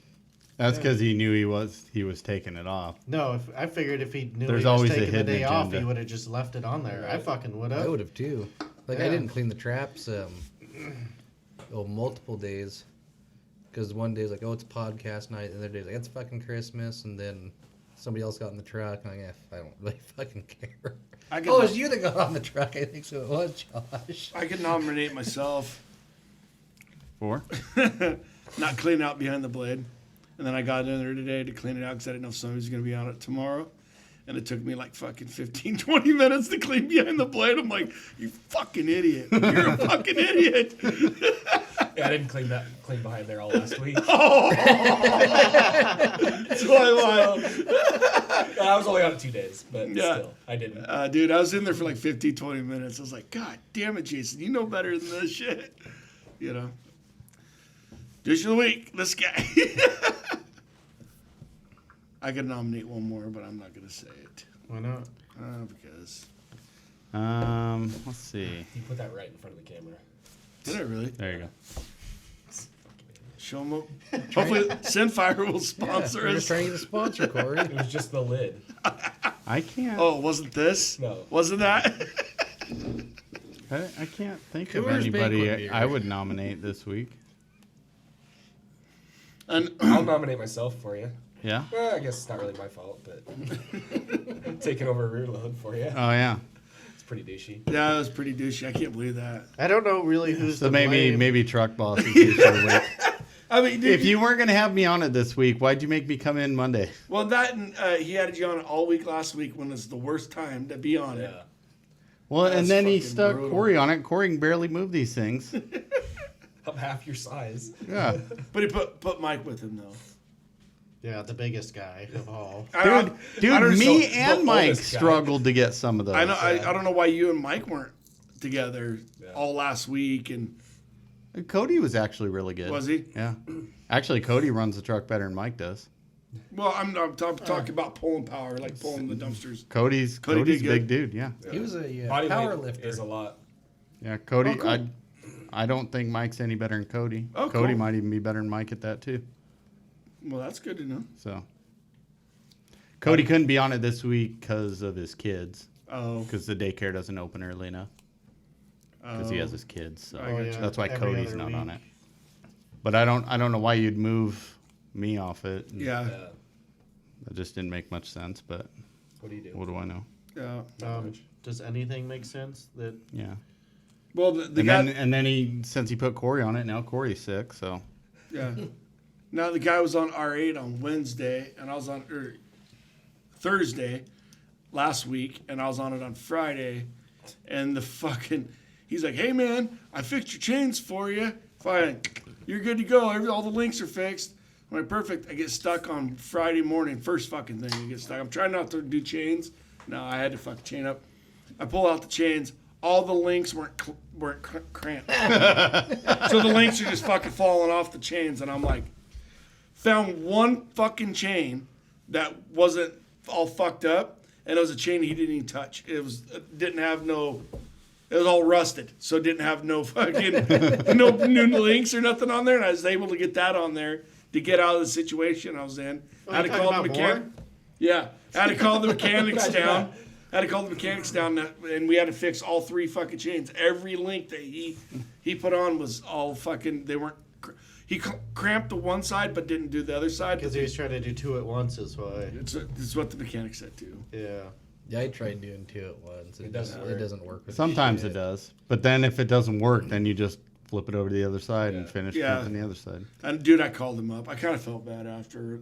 That's because he knew he was taking it off. No, I figured if he knew There's he was always a taking the hidden day off, agenda. he would have just left it on there. I fucking would I have. would have too. Like I Yeah. didn't clean the traps multiple days. Because one day's like, oh, it's podcast night. And the other day's like, it's fucking Christmas. And then somebody else got in the truck. And I'm like, I don't really fucking care. I Oh, it was you that got on the truck. I think so. It was Josh. I could nominate myself. For? Not clean out behind the blade. And then I got in there today to clean it out because I didn't know if somebody was going to be on it tomorrow. And it took me like fucking 15, 20 minutes to clean behind the blade. I'm like, you fucking idiot. You're a fucking idiot. Yeah, I didn't clean behind there all last week. That's why I was only on it 2 days, but Yeah. still, I didn't. dude, I was in there for like 15, 20 minutes. I was like, God damn it, Jason. You know better than this shit. You know? Douche of the week, this guy. I could nominate one more, but I'm not gonna say it. Why not? Because. Let's see. You put that right in front of the camera. Did I really? There you go. Show them up. Hopefully, Sinfire will sponsor We're us. just trying to get a sponsor, Corey. It was just the lid. I can't. Oh, wasn't this? No. Wasn't that? I can't think Coors of anybody Banquet beer. I would nominate this week. And I'll nominate myself for you. Yeah. Well, I guess it's not really my fault, but I'm taking over a rear load for you. Oh yeah. It's pretty douchey. yeah, that was pretty douchey. I can't believe that. I don't know really who's So to maybe blame. maybe truck boss is who should wait. I mean, dude, If you weren't gonna have me on it this week, why'd you make me come in Monday? well, that and he had you on it all week last week when it's the worst time to be on it. Yeah. Well, That's and then he fucking stuck brutal. Corey on it. Corey can barely move these things. I'm half your size. Yeah. But he put Mike with him though. Yeah, the biggest guy of all. Dude, me the and Mike oldest guy. struggled to get some of those. I know. I don't know why you and Mike weren't together Yeah. all last week. And Cody was actually really good. was he? Yeah. Actually, Cody runs the truck better than Mike does. Well, I'm talking about pulling power, like pulling the dumpsters. Cody's Cody Cody's did a big good. dude. Yeah. He was a Body power weight lifter. is a lot. Yeah. Cody. Oh, cool. I don't think Mike's any better than Cody. Oh, Cody cool. might even be better than Mike at that too. Well, that's good to know. So. Cody couldn't be on it this week because of his kids. Oh, Because the daycare doesn't open early enough. Because he has his kids. So I gotcha. that's why Every Cody's other not on week. it. But I don't know why you'd move me off it. yeah, Yeah. That just didn't make much sense. But What do you do? what do I know? yeah. Does anything make sense? That Yeah. Well, the And guy, then since he put Corey on it, now Corey's sick. So yeah. Now the guy was on R8 on Wednesday, and I was on Thursday last week, and I was on it on Friday, and he's like, "Hey man, I fixed your chains for you. Fine, you're good to go. All the links are fixed." I'm like, "Perfect." I get stuck on Friday morning, first fucking thing. I get stuck. I'm trying not to do chains. No, I had to fuck the chain up. I pull out the chains. All the links weren't cramped. So the links are just fucking falling off the chains, and I'm like, found one fucking chain that wasn't all fucked up, and it was a chain he didn't even touch. It was all rusted, so it didn't have no fucking no new links or nothing on there, and I was able to get that on there to get out of the situation I was in. I had to you call the talking about mechanic. Yeah, I had to call the mechanics down. And we had to fix all three fucking chains. Every link that he put on was all fucking. They weren't. He cramped the one side but didn't do the other side. because he was trying to do two at once is why. It's what the mechanic said too. Yeah. Yeah, I tried doing two at once. It doesn't work. With sometimes shit. it does. But then if it doesn't work, then you just flip it over to the other side and finish Yeah. flipping the other side. And dude, I called him up. I kind of felt bad after.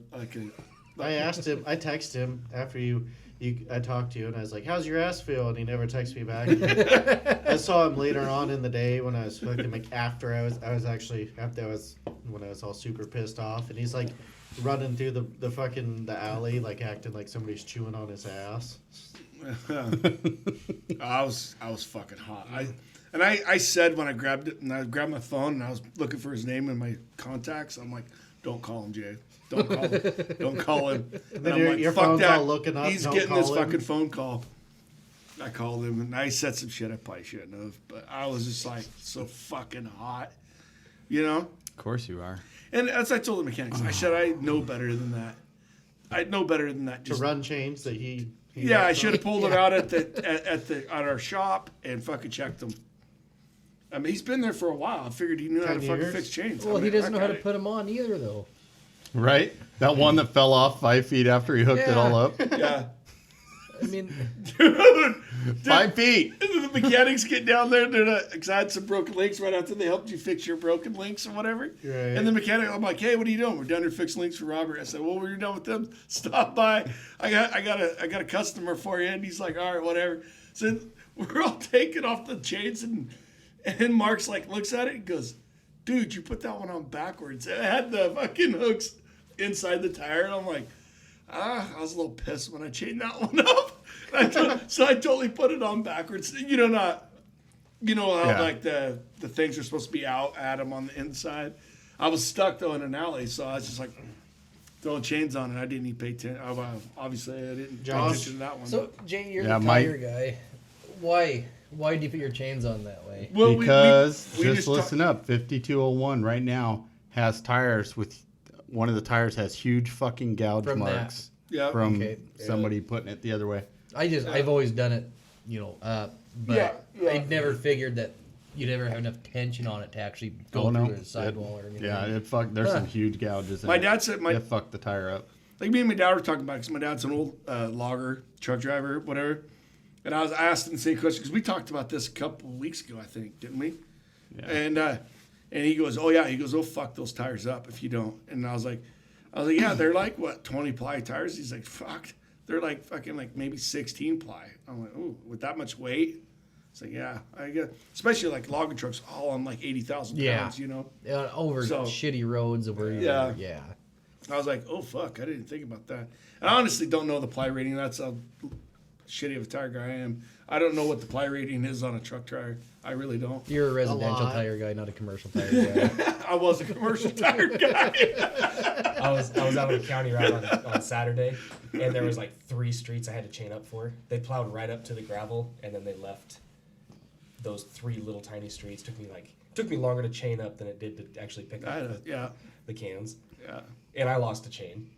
I asked him. I texted him after I talked to you, and I was like, "How's your ass feel?" And he never texted me back. I saw him later on in the day when I was fucking like when I was all super pissed off, and he's like running through the alley like acting like somebody's chewing on his ass. I was fucking hot. I said when I grabbed it and I grabbed my phone and I was looking for his name in my contacts. I'm like, "Don't call him, Jay. Don't call him. Don't call him." And then I'm like, your "Fuck phone's that. all looking up, He's don't getting this call him." fucking phone call. I called him and I said some shit I probably shouldn't have, but I was just like so fucking hot, you know. Of course you are. And as I told the mechanics, I said I know better than that. I know better than that. To run chains that he Yeah, I works should on. have pulled it out at our shop and fucking checked them. I mean, he's been there for a while. I figured he knew how to 10 fucking years? fix chains. Well, I he mean, doesn't I know how to got put them on either, though. Right? That one that fell off 5 feet after he hooked it all up. it. Yeah. I mean, Dude, 5 feet. the mechanics get down there because I had some broken links right after they helped you fix your broken links or whatever. Right. And the mechanic, I'm like, "Hey, what are you doing?" "We're down here fixing links for Robert." I said, "Well, when you're done with them, stop by. I got a customer for you." And he's like, "All right, whatever." So we're all taking off the chains and Mark's like looks at it and goes, "Dude, you put that one on backwards." And it had the fucking hooks inside the tire, and I'm like, I was a little pissed when I chained that one up. So I totally put it on backwards. You know how Yeah. like the things are supposed to be out at them on the inside. I was stuck though in an alley, so I was just like throwing chains on it. I didn't even pay attention. Obviously, I didn't pay Josh? attention to that one. So Jay, you're Yeah, the my- tire guy. Why do you put your chains on that way? Well, Because we just listen up, 5201 right now has tires with one of the tires has huge fucking gouge From that. marks Yeah. from Okay. somebody putting it the other way. I've always done it, up, but Yeah. I've never figured that you'd ever have enough tension on it to actually go Oh, no. through the sidewall or anything. Yeah, it fucked. There's some huge gouges. In My it. dad said It fucked the tire up. like me and my dad were talking about it, 'cause my dad's an old logger, truck driver, whatever. And I asked him the same question because we talked about this a couple of weeks ago, I think, didn't we? Yeah. And he goes, oh yeah, he goes, oh fuck those tires up if you don't. And I was like, yeah, they're like what 20 ply tires. He's like, fuck, they're like fucking like maybe 16 ply. I'm like, oh, with that much weight. It's like, yeah, I guess, especially like logger trucks, all on like 80,000 pounds, Yeah, over So- shitty roads where Yeah. yeah. I was like, oh fuck, I didn't think about that. And I honestly don't know the ply rating. That's how shitty of a tire guy I am. I don't know what the ply rating is on a truck tire. I really don't. You're a residential lot. tire guy, not a commercial tire guy. I was a commercial tire guy. I was out on a county route on Saturday, and there was like 3 streets I had to chain up for. They plowed right up to the gravel, and then they left those 3 little tiny streets. Took me longer to chain up than it did to actually pick up the cans. Yeah. And I lost a chain.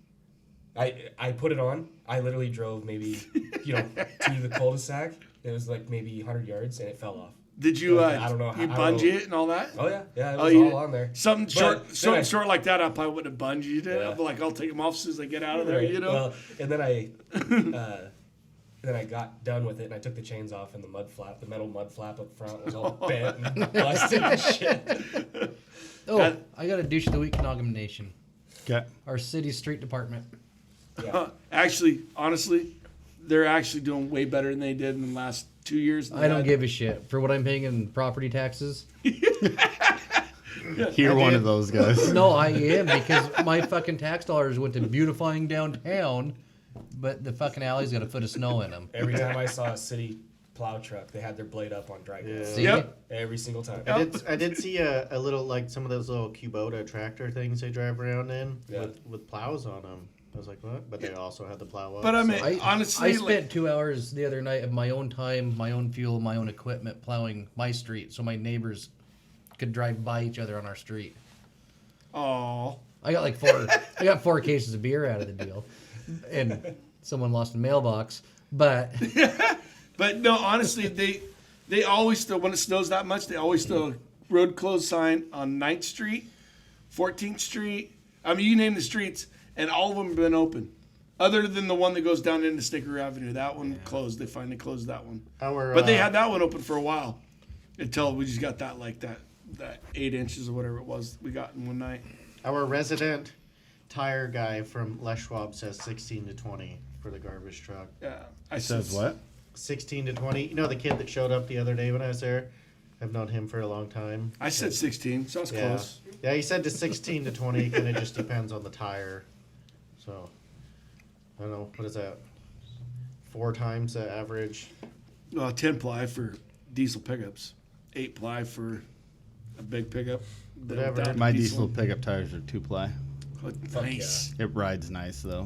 I put it on. I literally drove maybe to the cul-de-sac. It was like maybe 100 yards, and it fell off. Did you? I don't know. You I don't bungee know. it and all that? Oh yeah, it Oh, was you all did? on there. Something But short, then I- short like that. I probably wouldn't have bungeed it. Yeah. I'd be like, I'll take them off as soon as I get out of there. Right. You know. Well, and then I got done with it, and I took the chains off, and the metal mud flap up front was all bent and busted and shit. Oh, I got a douche of the week nomination. Okay. Our city street department. Yeah. Actually, honestly, they're actually doing way better than they did in the last 2 years. I don't give a shit for what I'm paying in property taxes. You're one of those guys. No, I am because my fucking tax dollars went to beautifying downtown, but the fucking alley's got a foot of snow in them. Every time I saw a city plow truck, they had their blade up on dry gas. Yeah. See? Yep. Every single time. I did see a little, like, some of those little Kubota tractor things they drive around in Yeah. with plows on them. I was like, what? But they also had the plow up. But I mean, so- honestly, I spent 2 hours the other night of my own time, my own fuel, my own equipment plowing my street so my neighbors could drive by each other on our street. oh, I got I got 4 cases of beer out of the deal. And someone lost a mailbox. But but no, honestly, they always still, when it snows that much, they always still road closed sign on 9th Street, 14th Street. I mean, you name the streets, and all of them have been open. Other than the one that goes down into Sticker Avenue. That one closed. They finally closed that one. But they had that one open for a while until we just got that 8 inches or whatever it was we got in one night. Our resident tire guy from Les Schwab says 16 to 20 for the garbage truck. Yeah. I Says what? 16 to 20. You know the kid that showed up the other day when I was there? I've known him for a long time. I said 16, so I was Yeah. close. Yeah, he said to 16 to 20, and it just depends on the tire. So, I don't know. What is that? 4 times the average? 10 ply for diesel pickups, 8 ply for a big pickup. Whatever. Without My diesel pickup tires are 2-ply. Nice. It rides nice though.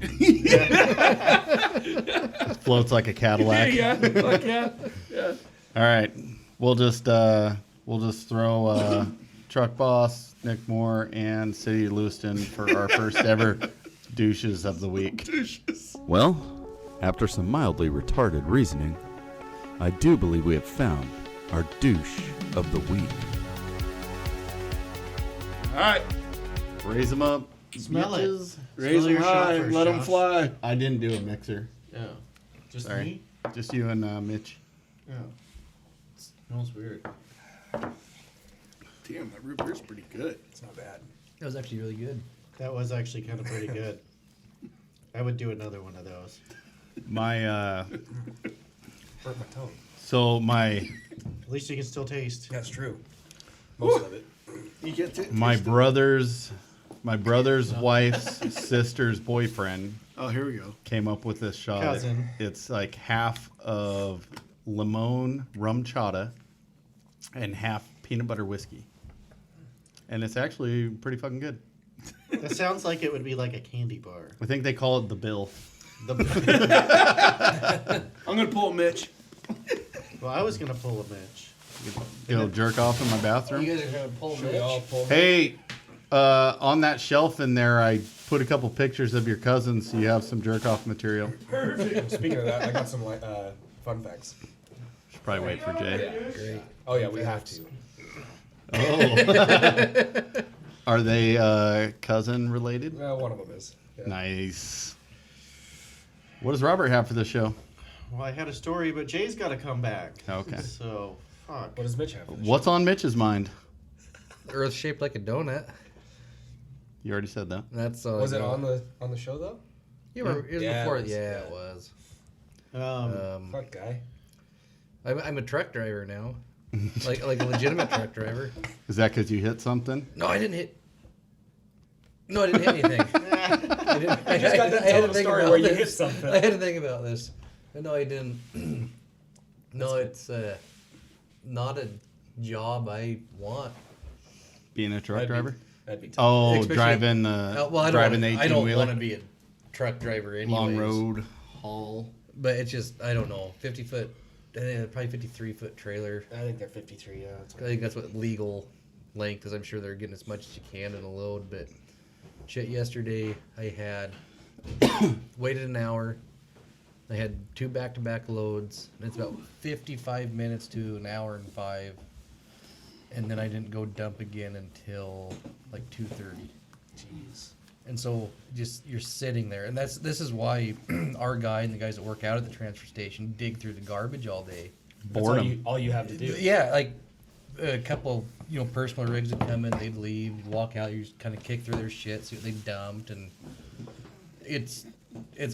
Floats like a Cadillac. Yeah, fuck yeah. All right, we'll just throw Truck Boss, Nick Moore, and City of Lewiston for our first ever douches of the week. Well, after some mildly retarded reasoning, I do believe we have found our douche of the week. All right, Raise them up. Smell it. bitches. raise Smell them your shot high, first, let them Josh. fly. I didn't do a mixer. Yeah. Just Sorry. me? Just you and Mitch. Yeah. Smells weird. Damn, that root beer's pretty good. It's not bad. that was actually really good. That was actually kind of pretty good. I would do another one of those. My Hurt my tongue. so my At least you can still taste. That's true. Most of it. You get to my brother's wife's sister's boyfriend Oh, here we go. came up with this shot. Cousin. It's like half of limon rum chata and half peanut butter whiskey. and it's actually pretty fucking good. It sounds like it would be like a candy bar. I think they call it the Bill. I'm gonna pull a Mitch. Well, I was gonna pull a Mitch. Go jerk off in my bathroom. You guys are gonna pull Should we all pull? Hey, on that shelf in there, I put a couple pictures of your cousins, so you have some jerk off material. Speaking of that, I got some fun facts. Should probably wait for Jay. Great. Oh yeah, we have to. Oh. Are they cousin related? One of them is. Yeah. Nice. What does Robert have for this show? Well, I had a story, but Jay's got to come back. Okay. So, fuck. What does Mitch have? What's on Mitch's mind? Earth shaped like a donut. You already said that. That's all. Was I it know. on the show though? Yeah, it was Yeah, before. it was, Yeah, yeah. it was. Fuck guy. I'm a truck driver now, like a legitimate truck driver. Is that because you hit something? No, I didn't hit. No, I didn't hit anything. I just got done telling a story where you hit something. I had to think about this. But no, I didn't. No, it's not a job I want. Being a truck driver? That'd be tough. Oh, Especially- driving Well, I driving don't, the I don't 18-wheeler? want to be a truck driver anyways. Long road haul. But it's just, I don't know, 50 foot, probably 53 foot trailer. I think they're 53. Yeah, that's I think that's what legal length is. I'm sure they're getting as much as you can in a load. But shit, yesterday I had waited an hour. I had 2 back-to-back loads. And it's about 55 minutes to an hour and 5. And then I didn't go dump again until like 2:30. Jeez. And so just you're sitting there, and this is why our guy and the guys that work out at the transfer station dig through the garbage all day. Boredom. All you have to do. Yeah, like a couple, personal rigs would come in, they'd leave, you'd walk out, you just kind of kick through their shit, see what they dumped, and it's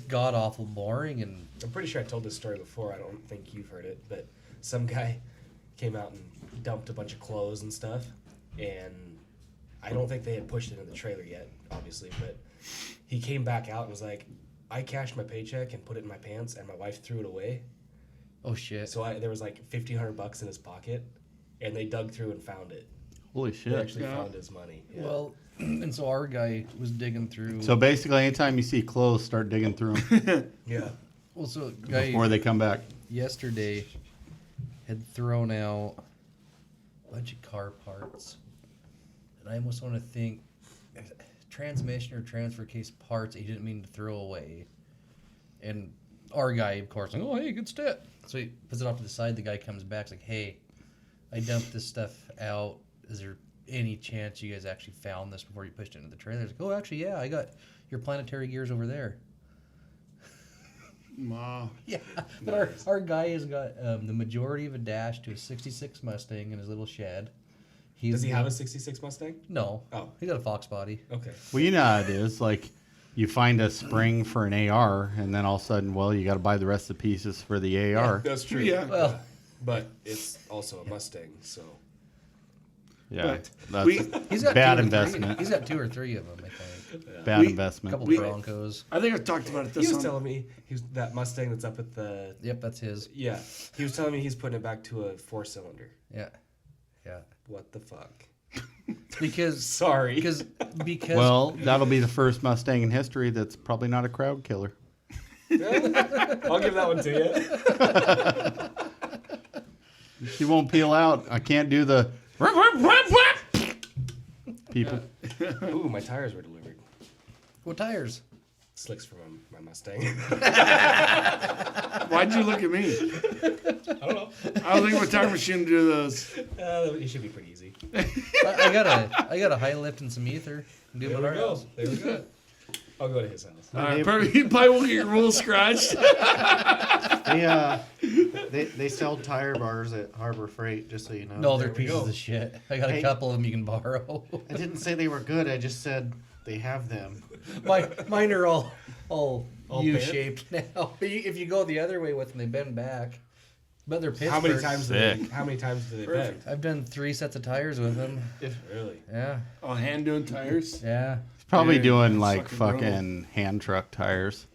god awful boring. And I'm pretty sure I told this story before. I don't think you've heard it, but some guy came out and dumped a bunch of clothes and stuff, and I don't think they had pushed it in the trailer yet, obviously, but he came back out and was like, I cashed my paycheck and put it in my pants, and my wife threw it away. oh shit. So there was like $1,500 in his pocket, and they dug through and found it. Holy They shit. actually found his money. Yeah. Well, and so our guy was digging through. So basically, anytime you see clothes, start digging through them yeah. well, so guy before they come back. yesterday had thrown out a bunch of car parts. And I almost want to think transmission or transfer case parts he didn't mean to throw away. And our guy, of course, like, oh, hey, good step. So he puts it off to the side. The guy comes back, like, hey, I dumped this stuff out. Is there any chance you guys actually found this before you pushed it into the trailer? He's like, oh, actually, yeah, I got your planetary gears over there. Wow. Yeah, but our guy has got the majority of a dash to a 66 Mustang in his little shed. Does he have a 66 Mustang? No. Oh. He's got a Fox body. Okay. Well, you know how it is. Like, you find a spring for an AR, and then all of a sudden, well, you got to buy the rest of the pieces for the AR. That's true. Yeah. Well, But it's also a Mustang, so. Yeah, But that's he's got bad 2 or 3. investment. He's got 2 or 3 of them, I think. Bad We- A investment. couple We- Broncos. I think I've talked about it He this was on. telling me that Mustang that's up at the. Yep, that's his. Yeah. He was telling me he's putting it back to a 4-cylinder. Yeah. Yeah. What the fuck? Because Sorry. because Well, that'll be the first Mustang in history that's probably not a crowd killer. I'll give that one to you. She won't peel out. I can't do the people. Ooh, my tires were delivered. what tires? Slicks from my Mustang. Why'd you look at me? I don't know. I don't think my time machine would do those. It should be pretty easy. I got a high lift and some ether. Do it There at we our go. house. There we go. I'll go to his house. All right, perfect. You probably won't get your rules scratched. They sell tire bars at Harbor Freight, just so you know. No, they're There we pieces go. of shit. I got a Hey. couple of them you can borrow. I didn't say they were good. I just said they have them. Mine are all All U-shaped now. But if you go the other way with them, they bend back. But they're Pittsburgh. How many times do they bend? I've done 3 sets of tires with them. Really? Yeah, Oh, hand doing tires. yeah. Probably Dude, doing that's like fucking fucking hand truck tires.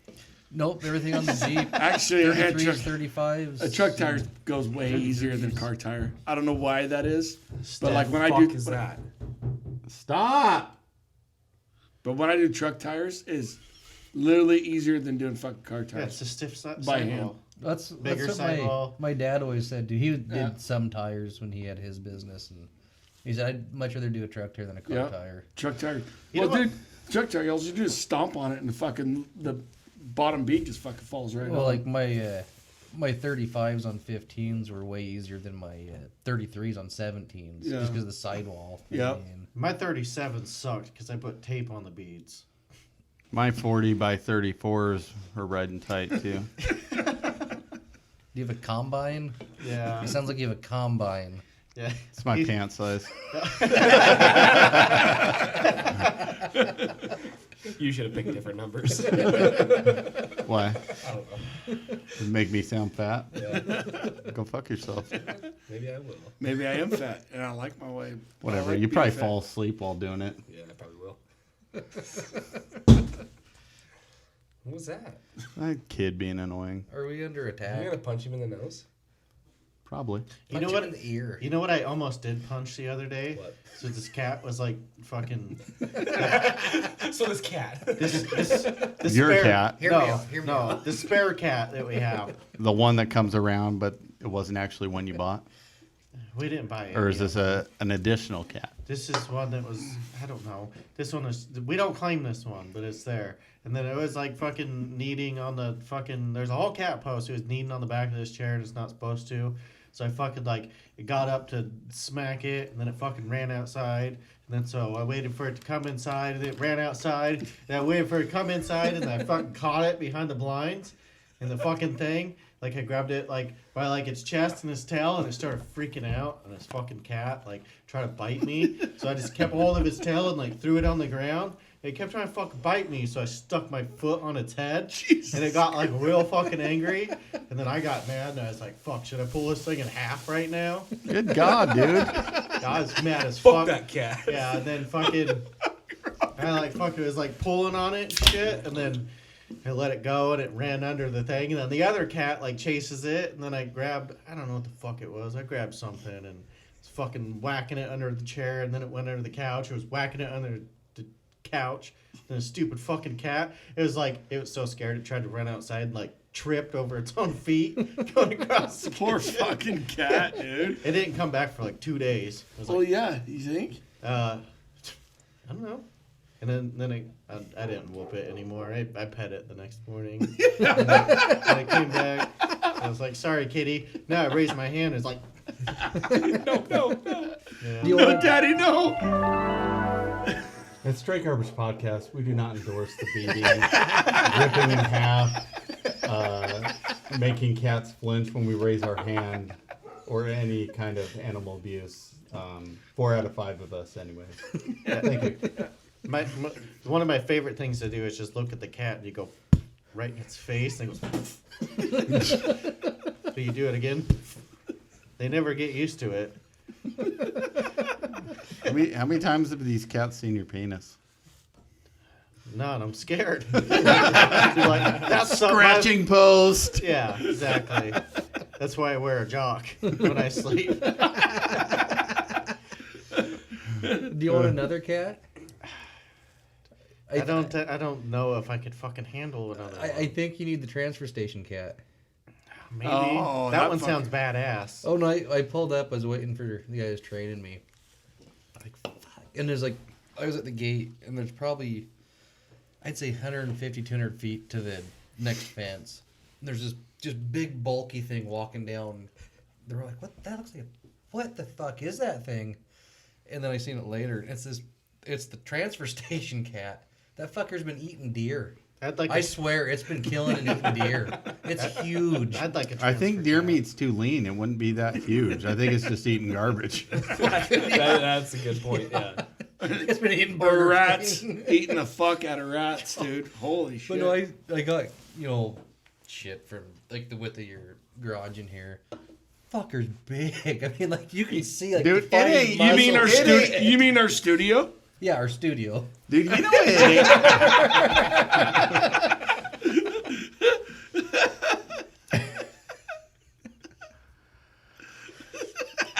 Nope, everything on the Jeep. Actually, a hand 33s, truck, 35s. a truck tire goes way easier than a car tire. I don't know why that is, but The like when I fuck do, is that? Stop. But when I do truck tires is literally easier than doing fucking car Yeah, tires. it's a stiff By sidewall. hand. That's Bigger what sidewall. my dad always said. Dude, he did Yeah. some tires when he had his business, and he said I'd much rather do a truck tire than a car Yeah. tire. Truck tire. You Well, know what? dude, truck tire, all you do is stomp on it and the bottom beat just fucking falls right Well, on. like my 35s on 15s were way easier than my 33s on 17s, Yeah. just because of the sidewall. Yeah. I mean, My 37 sucked because I put tape on the beads. My 40 by 34s are riding tight too. do you have a combine? Yeah. It sounds like you have a combine. Yeah. It's my pant size. You should have picked different numbers. Why? I don't know. Make me sound fat? Yeah, Go fuck yourself. maybe I will. Maybe I am fat and I like my way. Whatever. I like You being probably fat. fall asleep while doing it. Yeah, I probably will. What was that? A kid being annoying. Are we under Are you attack? gonna punch him in the nose? Probably. You Punch know him what? in the ear. You know what I almost did punch the other day? What? So this cat was like fucking. So this cat. This Your spare, cat. Hear no, me out, hear me no, out. the spare cat that we have. The one that comes around, but it wasn't actually one you bought? We didn't buy it. Or is this an additional cat? This is one that was, I don't know. This one is, we don't claim this one, but it's there. And then it was like fucking kneading on the fucking, there's a whole cat post. It was kneading on the back of this chair and it's not supposed to. So I fucking like, it got up to smack it and then it fucking ran outside. And then so I waited for it to come inside and it ran outside. And I waited for it to come inside and I fucking caught it behind the blinds and the fucking thing. Like I grabbed it like by like its chest and its tail and it started freaking out and this fucking cat like tried to bite me. So I just kept hold of its tail and like threw it on the ground. It kept trying to fucking bite me, so I stuck my foot on its head. Jesus. And it got like real fucking angry. And then I got mad and I was like, fuck, should I pull this thing in half right now? Good God, dude. I was mad as Fuck fuck. that cat. Yeah, and then fucking I like fucking was like pulling on it and shit, and then I let it go and it ran under the thing, and then the other cat like chases it, and then I grabbed, I don't know what the fuck it was. I grabbed something and was fucking whacking it under the chair, and then it went under the couch. It was whacking it under the couch. Then a stupid fucking cat. It was like it was so scared it tried to run outside and like tripped over its own feet going across the Poor kitchen. fucking cat, dude. It didn't come back for like 2 days. I was Well, like, yeah, you think? I don't know. And then I didn't whoop it anymore. I pet it the next morning. and I came back. I was like, sorry, kitty. Now I raised my hand. It's like, No. yeah. No, daddy, no. At Stray Garbage Podcast, we do not endorse the beating, ripping in half, making cats flinch when we raise our hand, or any kind of animal abuse. 4 out of 5 of us, anyways. Thank you. My one of my favorite things to do is just look at the cat and you go right in its face and it goes. So you do it again. They never get used to it. How many times have these cats seen your penis? None. I'm scared. They're like, that's something I- Scratching post. Yeah, exactly. That's why I wear a jock when I sleep. Do you want another cat? I don't know if I could fucking handle another one. I think you need the transfer station cat. Maybe. Oh, that that one fucking- sounds badass. Oh no! I pulled up. I was waiting for the guy who's training me. Like, fuck. And there's like, I was at the gate, and there's probably, I'd say 150, 200 feet to the next fence. And there's this just big bulky thing walking down. They were like, "What? That looks like what the fuck is that thing?" And then I seen it later. It's the transfer station cat. That fucker's been eating deer. I swear, it's been killing and eating deer. It's huge. I'd like a I think transfer deer cat. meat's too lean. It wouldn't be that huge. I think it's just eating garbage. That's a good point. Yeah. It's been eating Or Burger rats. King. Eating the fuck out of rats, dude. Holy shit. But no, I got, shit from like the width of your garage in here. Fucker's big. I mean, like you can see like Dude, the fine it ain't- You mean muscle. our You mean our studio? Yeah, our studio. Dude, you know it.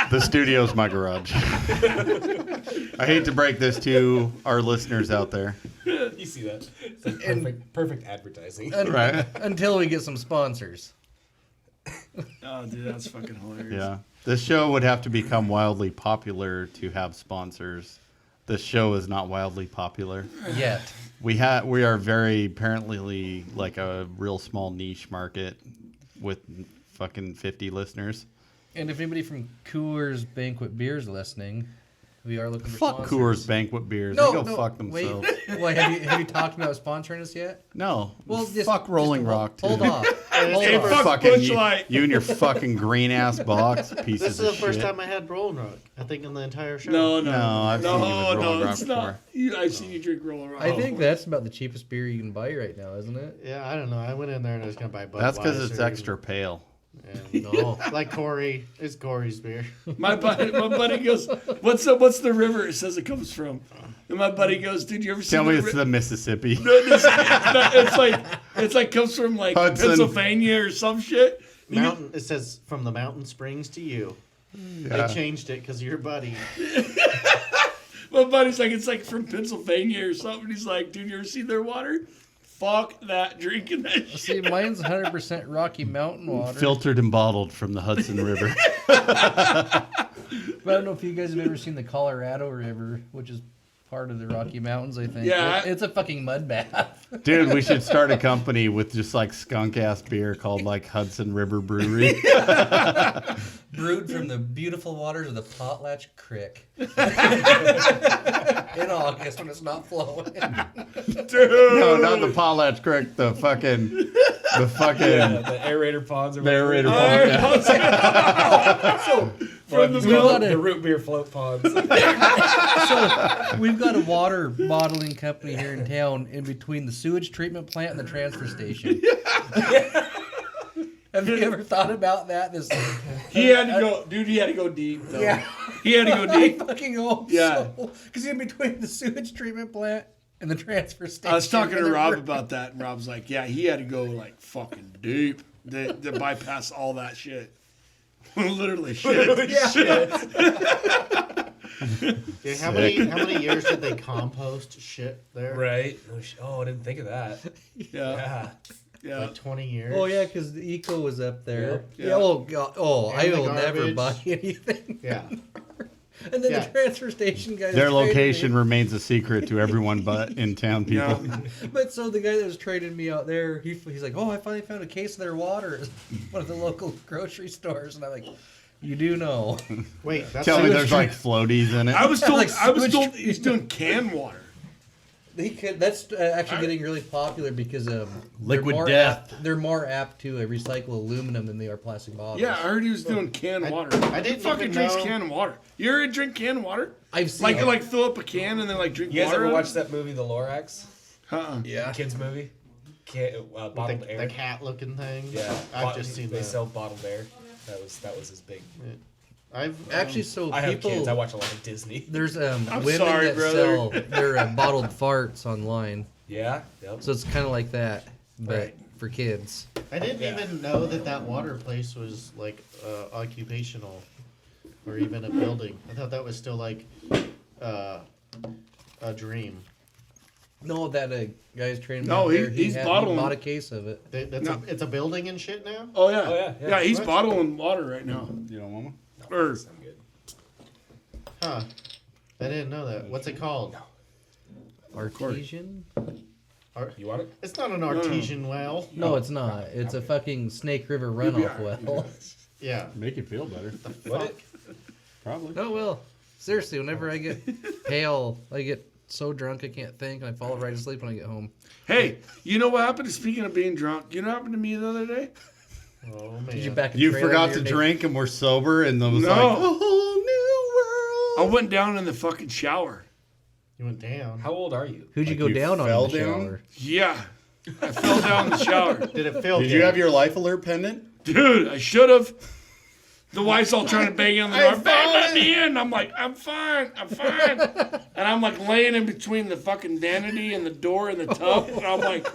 The studio's my garage. I hate to break this to our listeners out there. You see that? It's like perfect advertising. Right. Until we get some sponsors. Oh, dude, that's fucking hilarious. Yeah. This show would have to become wildly popular to have sponsors. This show is not wildly popular. Yet. We are very apparently like a real small niche market with fucking 50 listeners. And if anybody from Coors Banquet Beers listening, we are looking for Fuck sponsors. Coors Banquet Beers. No, They go no, fuck wait. themselves. Well, have you talked about sponsoring us yet? No. Well, fuck Rolling Rock. Hold dude. off. Hey, Hold fuck off. Fucking Busch you, Light. you and your fucking green ass box pieces This is of the first shit. time I had Rolling Rock. I think in the entire show. No, No, I've seen you with Rolling Rock it's before. not. I've seen you drink Rolling Rock. I think that's about the cheapest beer you can buy right now, isn't it? Yeah, I don't know. I went in there and I was gonna buy Budweiser. That's because it's extra pale. And, no, like Corey. It's Corey's beer. My buddy goes, what's the river it says it comes from? And my buddy goes, dude, you ever see Tell me the it's the Mississippi. it's like comes from like Hudson. Pennsylvania or some shit. Mountain. It says from the mountain springs to you. Yeah. They changed it because of your buddy. My buddy's like, it's like from Pennsylvania or something. He's like, dude, you ever see their water? Fuck that, drinking that shit. See, mine's 100% Rocky Mountain water. Filtered and bottled from the Hudson River. But I don't know if you guys have ever seen the Colorado River, which is part of the Rocky Mountains, I think. Yeah. It's a fucking mud bath. Dude, we should start a company with just like skunk ass beer called like Hudson River Brewery. Brewed from the beautiful waters of the Potlatch Creek. In August when it's not flowing. No, not the Potlatch Creek, the fucking The aerator ponds. Or the aerator whatever. pond. Yeah. From the We got The a, root beer float ponds. so we've got a water bottling company here in town in between the sewage treatment plant and the transfer station. Have you ever thought about that? He had to go, dude. He had to go deep. Though. Yeah. He had to go I deep. fucking hope Yeah. so. Because in between the sewage treatment plant and the transfer station. I was talking to and the Rob river. about that, and Rob's like, "Yeah, he had to go like fucking deep to bypass all that shit." Literally shit. Yeah, how many years did they compost shit there? Right. Oh, I didn't think of that. Yeah, Yeah. yeah. Like 20 years. Oh yeah, because the eco was up there. Yeah. Yeah. Oh god. Oh, And I the will never garbage. buy anything. Yeah. And then Yeah. the transfer station guy. Their that traded location me- remains a secret to everyone but in town people. Yeah. But so the guy that was trading me out there, he's like, "Oh, I finally found a case of their water at one of the local grocery stores," and I'm like, "You do know." Wait, that's Tell me sewage there's like floaties in it. I was told. Like I was sewage told treatment. he's doing canned water. That's actually getting really popular because Liquid they're more death. They're more apt to recycle aluminum than they are plastic bottles. Yeah, I heard he was doing canned water. I didn't Who fucking even drinks know- canned water. You ever drink canned water? I've seen Like it. like fill up a can and then like drink You guys water. ever out watched of that movie, The Lorax? it? Uh-uh. Yeah. Kids movie? Bottled the air. cat looking thing. Yeah. I've just seen They that. sell bottled air. That was his big. I've Actually, so I have people. kids. I watch a lot of Disney. There's I'm women sorry, that brother. sell their bottled farts online, Yeah. Yep. so it's kind of like that, but Right. for kids. I didn't Yeah. even know that water place was like occupational or even a building. I thought that was still like a dream. No, that guy's trading. No, out there, he's he bottling. bought a case of it. It's a building and shit now. Oh yeah. Oh, yeah, yeah. Yeah, he's What? bottling water right now. You don't want one? Or I'm good. Huh? I didn't know that. What's it called? Artesian? You want it? It's not an artesian well. No, it's not. It's a fucking Snake River runoff well. Yeah. Make you feel better. What? Probably. Oh well. Seriously, whenever I get pale, I get so drunk I can't think, and I fall right asleep when I get home. hey, you know what happened? Speaking of being drunk, you know what happened to me the other day? Oh man. Did you back a You trailer forgot into to your drink and we're sober and there was No. like a whole new I world. went down in the fucking shower. You went down. How old are you? Who'd you Like go you down on fell in the down? shower? Yeah, I fell down in the shower, Did it feel? Did you have your life alert pendant? dude. I should have. The wife's all trying to bang on the door. Babe, let me in. I'm like, I'm fine. And I'm like laying in between the fucking vanity and the door and the tub. And I'm like,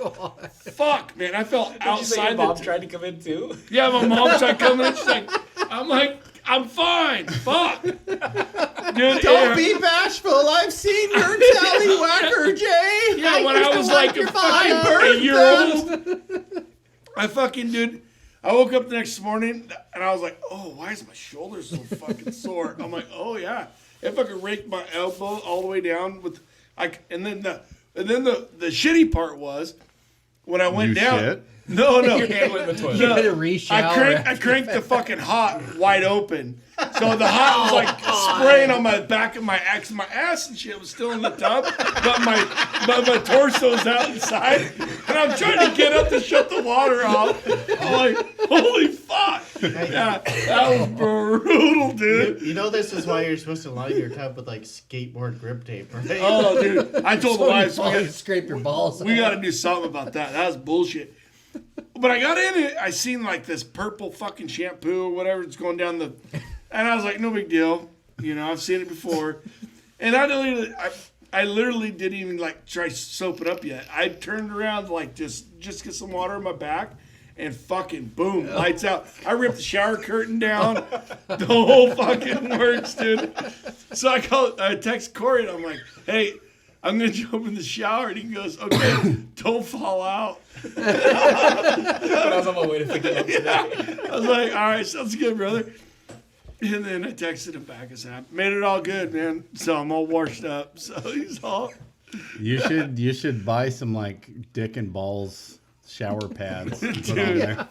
fuck, man. I felt Did you say your outside mom the. tried to come in too? Yeah, my mom tried coming in. She's like, I'm like, I'm fine. Fuck. Dude, Don't be bashful. I've seen your tallywhacker, Jay. Yeah, when I was like a fucking 8-year-old. I fucking, dude, I woke up the next morning and I was like, oh, why is my shoulder so fucking sore? I'm like, oh yeah. If I could rake my elbow all the way down with, and then the shitty part was when I went down. Shit. No. Your hand went in the toilet. You had to re-shower. I cranked the fucking hot wide open. So the hot was like spraying on my back of my ass. My ass and shit was still in the tub, but my torso's out inside. And I'm trying to get up to shut the water off. I'm like, holy fuck. Yeah, that was brutal, dude. You know this is why you're supposed to line your tub with like skateboard grip tape, right? Oh, dude. I told the wives, Scrape your balls. we got to do something about that. That was bullshit. But I got in it. I seen like this purple fucking shampoo or whatever. It's going down the, and I was like, no big deal. You know, I've seen it before. And I literally didn't even like try to soap it up yet. I turned around like just get some water in my back, and fucking boom, lights out. I ripped the shower curtain down. The whole fucking works, dude. So I text Corey and I'm like, hey, I'm gonna jump in the shower, and he goes, okay, don't fall out. I was on my way to pick it up today. I was like, all right, sounds good, brother. And then I texted him back. I said, made it all good, man. So I'm all washed up. So he's all. You should buy some like dick and balls shower pads. And put on there.